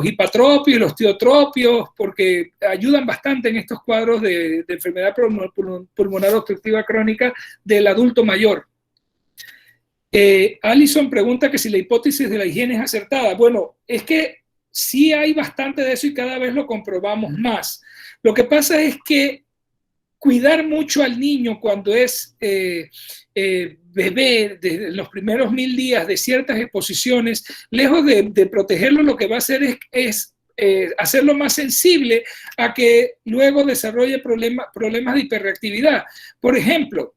S1: hipatropios y los tiotropios, porque ayudan bastante en estos cuadros de enfermedad pulmonar obstructiva crónica del adulto mayor. Alison pregunta que si la hipótesis de la higiene es acertada. Bueno, es que sí hay bastante de eso y cada vez lo comprobamos más. Lo que pasa es que cuidar mucho al niño cuando es bebé, desde los primeros 1000 días de ciertas exposiciones, lejos de protegerlo, lo que va a hacer es hacerlo más sensible a que luego desarrolle problemas de hiperreactividad. Por ejemplo,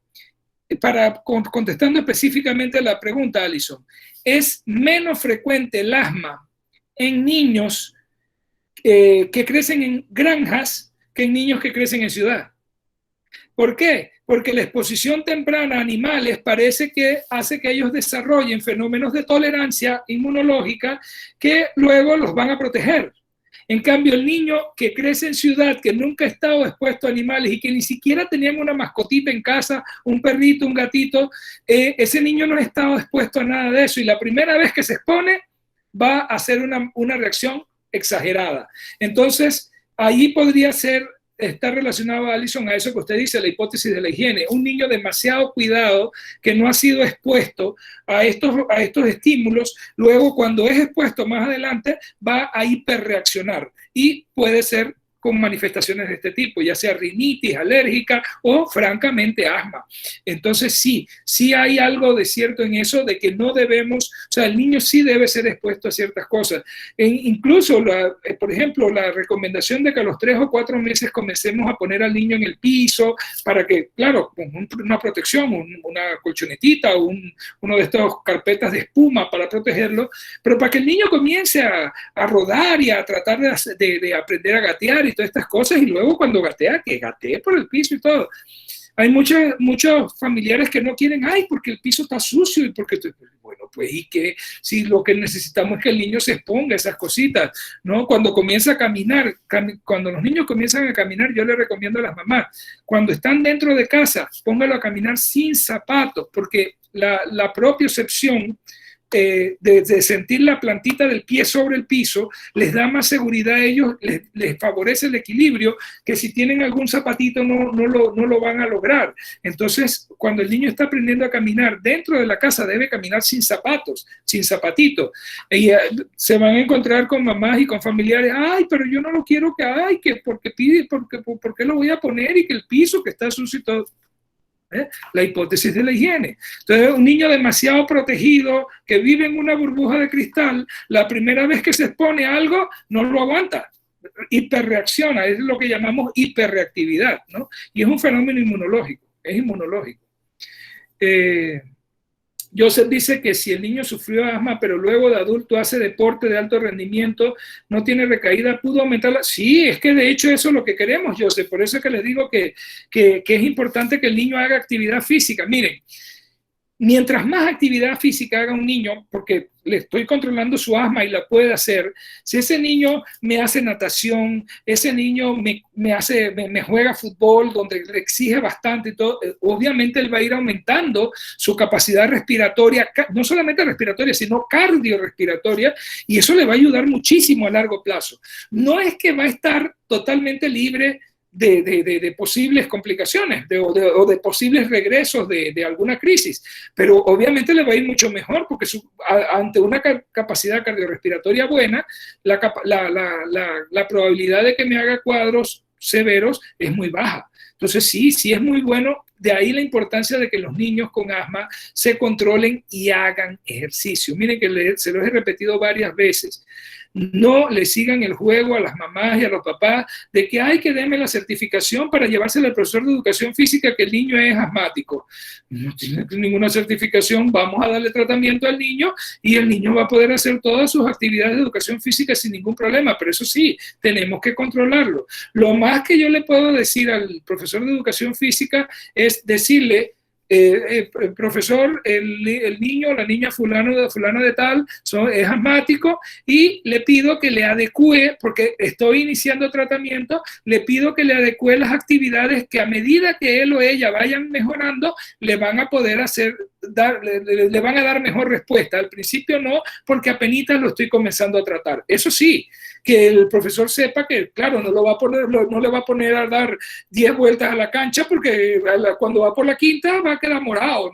S1: contestando específicamente a la pregunta, Alison, es menos frecuente el asma en niños que crecen en granjas que en niños que crecen en ciudad. ¿Por qué? Porque la exposición temprana a animales parece que hace que ellos desarrollen fenómenos de tolerancia inmunológica que luego los van a proteger. En cambio, el niño que crece en ciudad, que nunca ha estado expuesto a animales y que ni siquiera tenían una mascotita en casa, un perrito, un gatito, ese niño no ha estado expuesto a nada de eso y la primera vez que se expone va a hacer una reacción exagerada. Entonces, ahí podría estar relacionado, Alison, a eso que usted dice, la hipótesis de la higiene. Un niño demasiado cuidado que no ha sido expuesto a estos estímulos, luego cuando es expuesto más adelante va a hiperreaccionar y puede ser con manifestaciones de este tipo, ya sea rinitis alérgica o francamente asma. Entonces sí hay algo de cierto en eso, de que no debemos, o sea, el niño sí debe ser expuesto a ciertas cosas. Incluso, por ejemplo, la recomendación de que a los 3 o 4 meses comencemos a poner al niño en el piso para que, claro, con una protección, una colchonetita o uno de estos carpetas de espuma para protegerlo, pero para que el niño comience a rodar y a tratar de aprender a gatear y todas estas cosas, y luego cuando gatea, que gatee por el piso y todo. Hay muchos familiares que no quieren, ay, porque el piso está sucio y porque, bueno, pues, ¿y qué? Si lo que necesitamos es que el niño se exponga a esas cositas, ¿no? Cuando comienza a caminar, cuando los niños comienzan a caminar, yo les recomiendo a las mamás, cuando están dentro de casa, póngalo a caminar sin zapatos, porque la propiocepción de sentir la plantita del pie sobre el piso, les da más seguridad a ellos, les favorece el equilibrio, que si tienen algún zapatito no lo van a lograr. Entonces, cuando el niño está aprendiendo a caminar dentro de la casa, debe caminar sin zapatos, sin zapatito. Y se van a encontrar con mamás y con familiares, ay, pero yo no lo quiero que, ay, que porque pide, ¿por qué lo voy a poner? Y que el piso que está sucio y todo. La hipótesis de la higiene. Entonces, un niño demasiado protegido que vive en una burbuja de cristal, la primera vez que se expone a algo no lo aguanta, hiperreacciona, es lo que llamamos hiperreactividad, ¿no? Y es un fenómeno inmunológico, es inmunológico. Joseph dice que si el niño sufrió asma, pero luego de adulto hace deporte de alto rendimiento, no tiene recaída, ¿pudo aumentarla? Sí, es que de hecho eso es lo que queremos, Joseph. Por eso es que les digo que es importante que el niño haga actividad física. Miren, mientras más actividad física haga un niño, porque le estoy controlando su asma y la puede hacer, si ese niño me hace natación, ese niño me juega fútbol, donde le exige bastante y todo, obviamente él va a ir aumentando su capacidad respiratoria, no solamente respiratoria, sino cardiorrespiratoria, y eso le va a ayudar muchísimo a largo plazo. No es que va a estar totalmente libre de posibles complicaciones o de posibles regresos de alguna crisis, pero obviamente le va a ir mucho mejor porque ante una capacidad cardiorrespiratoria buena, la probabilidad de que me haga cuadros severos es muy baja. Entonces sí es muy bueno. De ahí la importancia de que los niños con asma se controlen y hagan ejercicio. Miren que se los he repetido varias veces. No le sigan el juego a las mamás y a los papás de que hay que darme la certificación para llevársela al profesor de educación física que el niño es asmático. No tiene ninguna certificación, vamos a darle tratamiento al niño y el niño va a poder hacer todas sus actividades de educación física sin ningún problema, pero eso sí, tenemos que controlarlo. Lo más que yo le puedo decir al profesor de educación física es decirle, profesor, el niño o la niña fulana de tal es asmático y le pido que le adecue, porque estoy iniciando tratamiento, le pido que le adecue las actividades que a medida que él o ella vayan mejorando, le van a poder le van a dar mejor respuesta. Al principio no, porque apenas lo estoy comenzando a tratar. Eso sí, que el profesor sepa que, claro, no le va a poner a dar 10 vueltas a la cancha porque cuando va por la quinta va a quedar morado,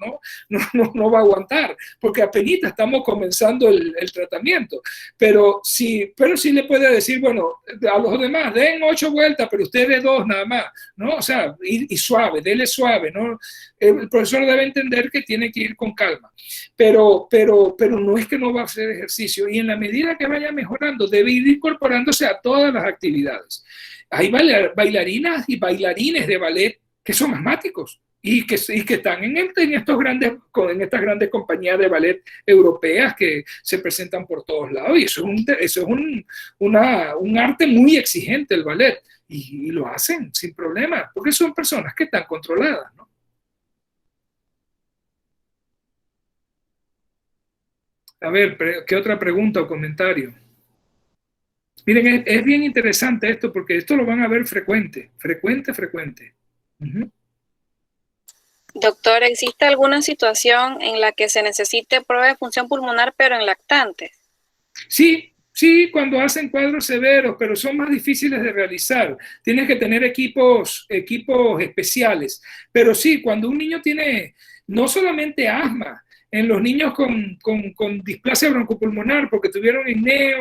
S1: no va a aguantar, porque apenas estamos comenzando el tratamiento. Pero sí le puede decir, bueno, a los demás, den 8 vueltas, pero usted de 2 nada más, ¿no? O sea, y suave, dele suave, ¿no? El profesor debe entender que tiene que ir con calma, pero no es que no va a hacer ejercicio, y en la medida que vaya mejorando, debe ir incorporándose a todas las actividades. Hay bailarinas y bailarines de ballet que son asmáticos y que están en estas grandes compañías de ballet europeas que se presentan por todos lados, y eso es un arte muy exigente, el ballet, y lo hacen sin problema, porque son personas que están controladas, ¿no? A ver, ¿qué otra pregunta o comentario? Miren, es bien interesante esto, porque esto lo van a ver frecuente. Uh-huh.
S9: Doctor, ¿existe alguna situación en la que se necesite prueba de función pulmonar, pero en lactantes?
S1: Sí, cuando hacen cuadros severos, pero son más difíciles de realizar. Tienes que tener equipos especiales. Pero sí, cuando un niño tiene no solamente asma, en los niños con displasia broncopulmonar, porque tuvieron apnea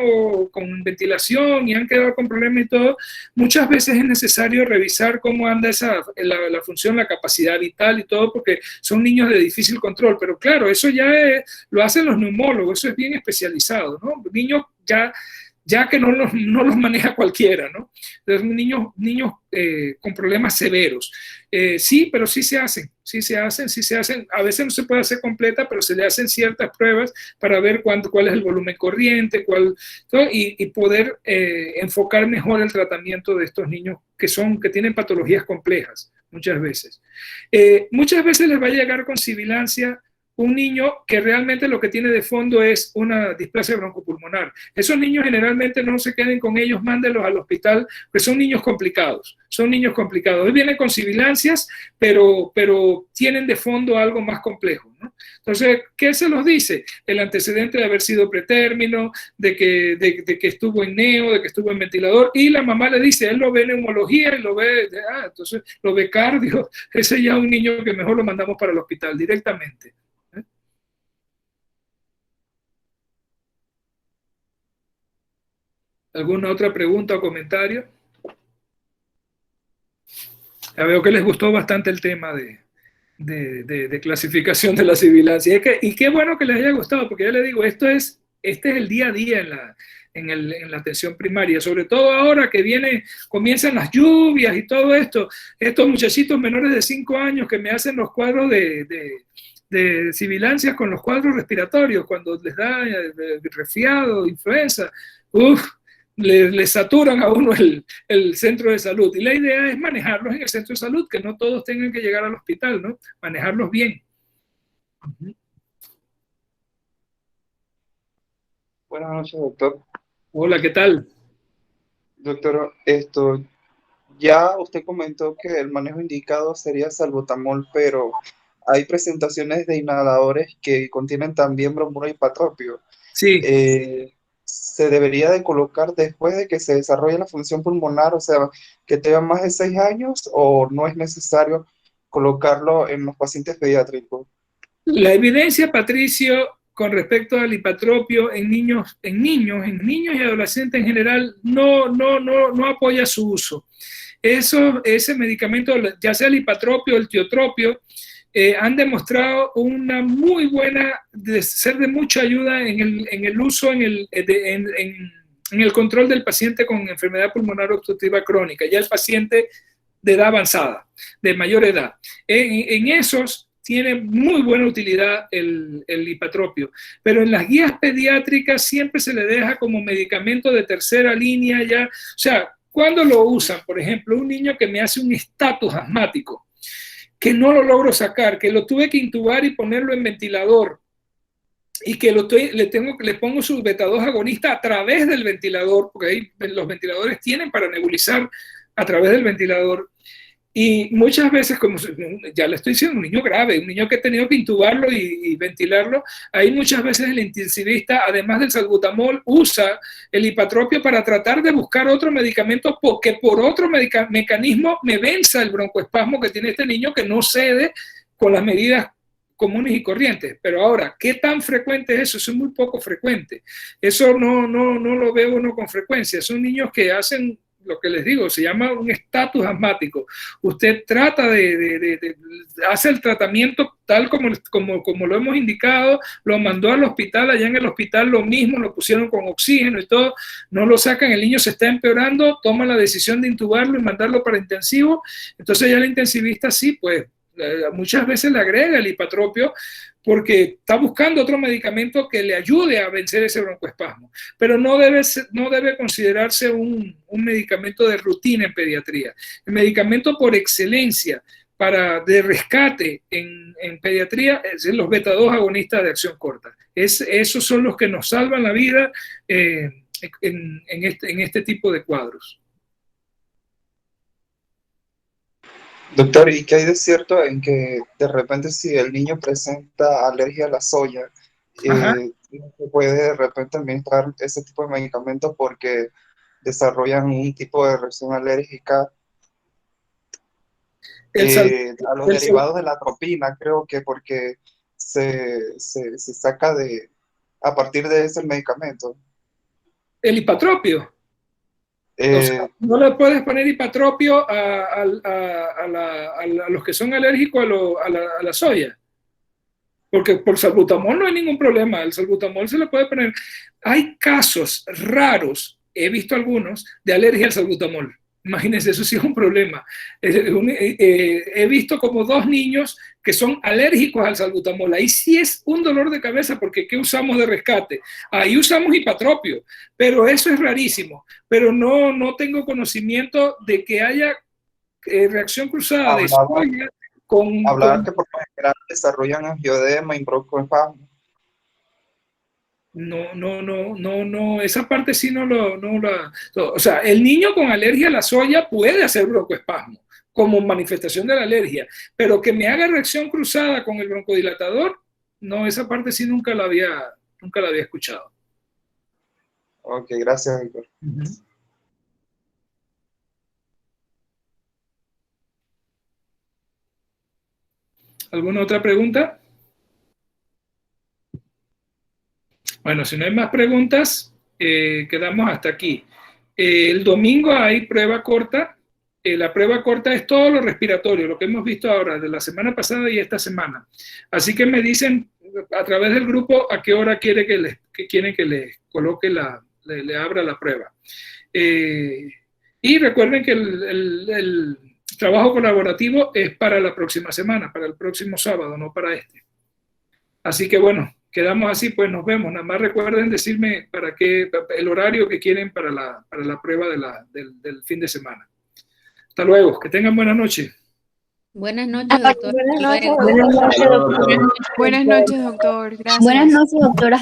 S1: con ventilación y han quedado con problemas y todo, muchas veces es necesario revisar cómo anda la función, la capacidad vital y todo, porque son niños de difícil control. Pero claro, eso ya lo hacen los neumólogos, eso es bien especializado, ¿no? Niños ya que no los maneja cualquiera, ¿no? Entonces, niños con problemas severos. Sí, pero sí se hacen. A veces no se puede hacer completa, pero se le hacen ciertas pruebas para ver cuál es el volumen corriente, y poder enfocar mejor el tratamiento de estos niños que tienen patologías complejas. muchas veces. Muchas veces les va a llegar con sibilancia un niño que realmente lo que tiene de fondo es una displasia broncopulmonar. Esos niños generalmente no se queden con ellos, mándenlos al hospital, porque son niños complicados, Hoy vienen con sibilancias, pero tienen de fondo algo más complejo, ¿no? Entonces, ¿qué se los dice? El antecedente de haber sido pretérmino, de que estuvo en neo, de que estuvo en ventilador, y la mamá le dice, él lo ve en neumología y lo ve, entonces lo ve cardio, ese ya es un niño que mejor lo mandamos para el hospital directamente. ¿Alguna otra pregunta o comentario? Ya veo que les gustó bastante el tema de clasificación de la sibilancia. Y qué bueno que les haya gustado, porque ya les digo, este es el día a día en la atención primaria, sobre todo ahora que comienzan las lluvias y todo esto. Estos muchachitos menores de 5 años que me hacen los cuadros de sibilancias con los cuadros respiratorios, cuando les da resfriado, influenza, le saturan a uno el centro de salud. Y la idea es manejarlos en el centro de salud, que no todos tengan que llegar al hospital, ¿no? Manejarlos bien.
S10: Buenas noches, doctor.
S1: Hola, ¿qué tal?
S10: Doctor, ya usted comentó que el manejo indicado sería salbutamol, pero hay presentaciones de inhaladores que contienen también bromuro y ipatropio.
S1: Sí.
S10: ¿Se debería de colocar después de que se desarrolle la función pulmonar, o sea, que tenga más de 6 años, o no es necesario colocarlo en los pacientes pediátricos?
S1: La evidencia, Patricio, con respecto al hipatropio en niños y adolescentes en general, no apoya su uso. Ese medicamento, ya sea el hipatropio o el tiotropio, han demostrado una muy buena, ser de mucha ayuda en el uso, en el control del paciente con enfermedad pulmonar obstructiva crónica, ya el paciente de edad avanzada, de mayor edad. En esos tiene muy buena utilidad el hipatropio, pero en las guías pediátricas siempre se le deja como medicamento de tercera línea ya. O sea, ¿cuándo lo usan? Por ejemplo, un niño que me hace un estatus asmático, que no lo logro sacar, que lo tuve que intubar y ponerlo en ventilador, y que le pongo su beta-2 agonista a través del ventilador, porque ahí los ventiladores tienen para nebulizar a través del ventilador. Y muchas veces, como ya le estoy diciendo, un niño grave, un niño que he tenido que intubarlo y ventilarlo, ahí muchas veces el intensivista, además del salbutamol, usa el hipatropio para tratar de buscar otro medicamento, porque por otro mecanismo me venza el broncoespasmo que tiene este niño, que no cede con las medidas comunes y corrientes. Pero ahora, ¿qué tan frecuente es eso? Eso es muy poco frecuente. Eso no lo veo uno con frecuencia. Son niños que hacen lo que les digo, se llama un estatus asmático. Usted trata hace el tratamiento tal como lo hemos indicado, lo mandó al hospital, allá en el hospital lo mismo, lo pusieron con oxígeno y todo, no lo sacan, el niño se está empeorando, toma la decisión de intubarlo y mandarlo para intensivo. Entonces ya el intensivista sí, pues muchas veces le agrega el hipatropio, porque está buscando otro medicamento que le ayude a vencer ese broncoespasmo, pero no debe considerarse un medicamento de rutina en pediatría. El medicamento por excelencia de rescate en pediatría es los beta-2 agonistas de acción corta. Esos son los que nos salvan la vida en este tipo de cuadros.
S10: Doctor, ¿y qué hay de cierto en que de repente si el niño presenta alergia a la soya, se puede de repente administrar ese tipo de medicamentos porque desarrollan un tipo de reacción alérgica a los derivados de la atropina, creo que porque se saca a partir de ese medicamento?
S1: El hipatropio. O sea, no le puedes poner hipatropio a los que son alérgicos a la soya, porque por salbutamol no hay ningún problema. El salbutamol se le puede poner. Hay casos raros, he visto algunos, de alergia al salbutamol. Imagínense, eso sí es un problema. He visto como 2 niños que son alérgicos al salbutamol. Ahí sí es un dolor de cabeza, porque ¿qué usamos de rescate? Ahí usamos hipatropio, pero eso es rarísimo. Pero no tengo conocimiento de que haya reacción cruzada de soya con...
S10: Hablar que por lo general desarrollan angioedema y broncoespasmo.
S1: No, esa parte sí o sea, el niño con alergia a la soya puede hacer broncoespasmo como manifestación de la alergia, pero que me haga reacción cruzada con el broncodilatador, no, esa parte sí nunca la había escuchado.
S10: Ok, gracias, doctor.
S1: ¿Alguna otra pregunta? Bueno, si no hay más preguntas, quedamos hasta aquí. El domingo hay prueba corta. La prueba corta es todo lo respiratorio, lo que hemos visto ahora, de la semana pasada y esta semana. Así que me dicen a través del grupo a qué hora quieren que les coloque le abra la prueba. Y recuerden que el trabajo colaborativo es para la próxima semana, para el próximo sábado, no para este. Así que bueno, quedamos así, pues nos vemos. Nada más recuerden decirme el horario que quieren para la prueba del fin de semana. Hasta luego, que tengan buena noche.
S8: Buenas noches, doctor.
S7: Buenas noches, doctor.
S11: Buenas noches, doctor. Gracias.
S7: Buenas noches, doctora.